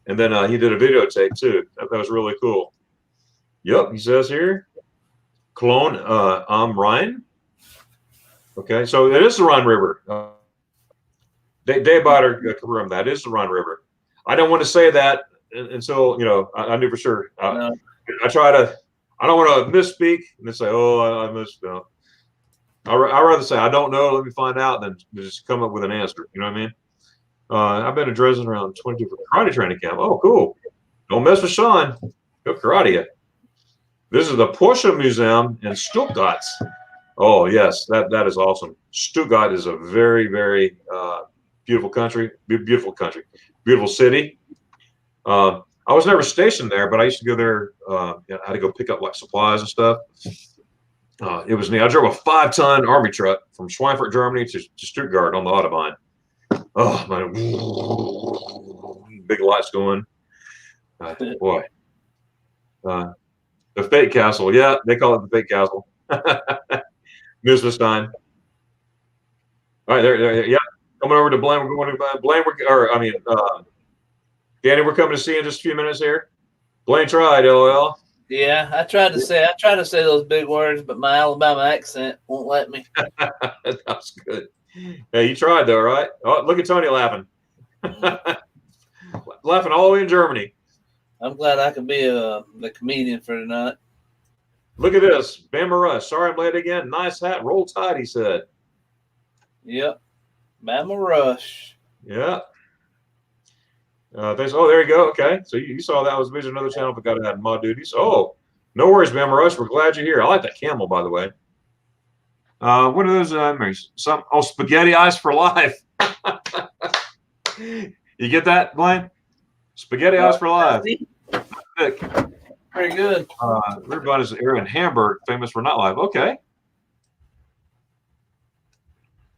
and then he did a videotape too. That was really cool. Yep, he says here, Cologne am Rhein. Okay, so it is the Rhine River. Daybotter confirmed that is the Rhine River. I don't want to say that until I knew for sure. No. I don't want to misspeak and then say, "Oh, I missed." No. I'd rather say I don't know. Let me find out than just come up with an answer. You know what I mean? I've been to Dresden around 22 for karate training camp. Oh, cool. Don't mess with Sean. Go karate. This is the Porsche Museum in Stuttgart. Oh, yes, that is awesome. Stuttgart is a very, very beautiful country. Beautiful city. I was never stationed there, but I used to go there. I had to go pick up like supplies and stuff. It was neat. I drove a 5-ton army truck from Schweinfurt, Germany to Stuttgart on the Autobahn. Oh, my. Big lights going. Boy. The fake castle. Yeah, they call it the fake castle. Newsstein. All right, there. Yeah, coming over to Blane. We're going to Blane. Danny, we're coming to see you in just a few minutes here. Blane tried, LOL. Yeah, I tried to say those big words, but my Alabama accent won't let me. That's good. Yeah, you tried though, right? Oh, look at Tony laughing. Laughing all the way in Germany. I'm glad I could be the comedian for tonight. Look at this. Bama Rush. Sorry I'm late again. Nice hat. Roll Tide, he said. Yep. Bama Rush. Yeah. Thanks. Oh, there you go. Okay. So you saw that. I was visiting another channel but got to have mod duties. Oh, no worries, Bama Rush. We're glad you're here. I like that camel, by the way. What are those memories? Spaghetti eyes for life. You get that, Blane? Spaghetti eyes for life. Very good. Everybody's area in Hamburg, famous for nightlife. Okay.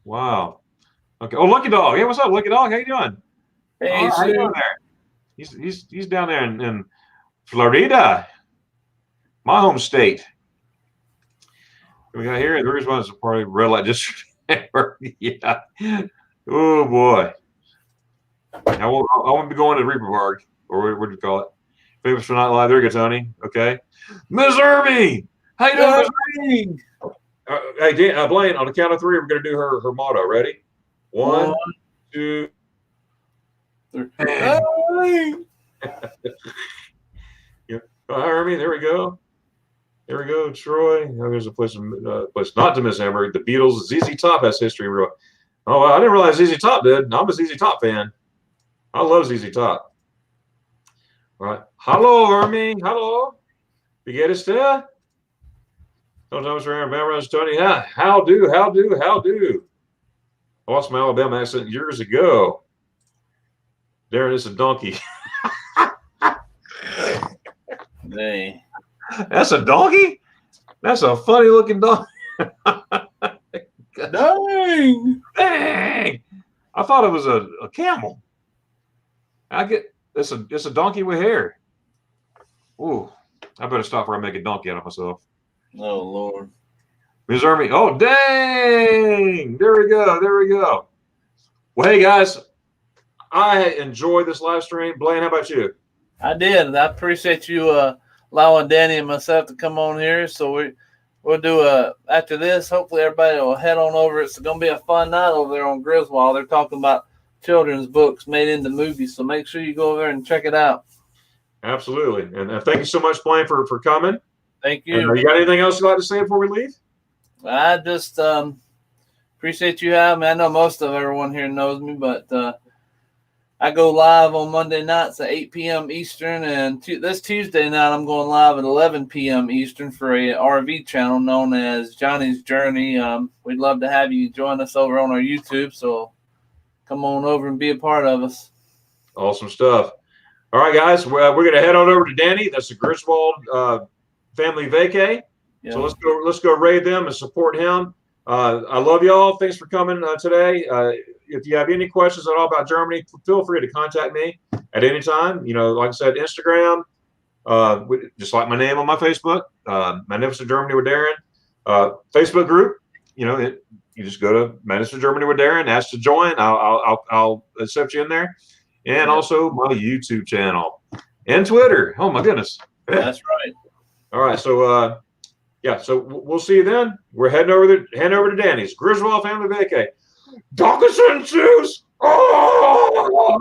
Wow. Okay. Oh, Lucky Dog. Hey, what's up, Lucky Dog? How you doing? Hey, how you doing there? He's down there in Florida, my home state. We got here. The reason why it's a party red light district. Yeah. Oh boy. I won't be going to Europa Park, or what do you call it? Famous for nightlife. There you go, Tony. Okay. Ms. Irby. How you doing, Ms. Irby? Hey, Blane, on the count of 3, we're going to do her motto. Ready? 1, 2, 3. Yeah. Hi, Irby. There we go. There we go, Troy. There's a place not to miss, Hamburg. The Beatles. ZZ Top has history. Oh, I didn't realize ZZ Top did. I'm a ZZ Top fan. I love ZZ Top. All right. Hello, Army. Hello. You get us there? Sometimes around Alabama, Tony. How do? I lost my Alabama accent years ago. Darren is a donkey. Hey. That's a donkey? That's a funny looking donkey. Dang. Dang. I thought it was a camel. It's a donkey with hair. Ooh, I better stop before I make a donkey out of myself. Oh Lord. Ms. Army. Oh dang. There we go. Well, hey guys, I enjoyed this live stream. Blane, how about you? I did. I appreciate you allowing Danny and myself to come on here. So we'll do after this. Hopefully everybody will head on over. It's going to be a fun night over there on Griswold. They're talking about children's books made into movies. So make sure you go over there and check it out. Absolutely. And thank you so much, Blane, for coming. Thank you. And, you got anything else you'd like to say before we leave? I just appreciate you having me. I know most of everyone here knows me, but I go live on Monday nights at 8 p.m. Eastern, and this Tuesday night I'm going live at 11 p.m. Eastern for a RV channel known as Johnny's Journey. We'd love to have you join us over on our YouTube, so come on over and be a part of us. Awesome stuff. All right, guys, we're going to head on over to Danny. That's the Griswold family vacay. Yeah. So let's go raid them and support him. I love y'all. Thanks for coming today. If you have any questions at all about Germany, feel free to contact me at any time. You know, like I said, Instagram, just like my name on my Facebook, Magnificent Germany with Darren. Facebook group, you know, you just go to Magnificent Germany with Darren, ask to join. I'll accept you in there. And also my YouTube channel and Twitter. Oh my goodness. That's right. All right. So, yeah, so we'll see you then. We're heading over to Danny's Griswold family vacay. Dockers and shoes. Oh!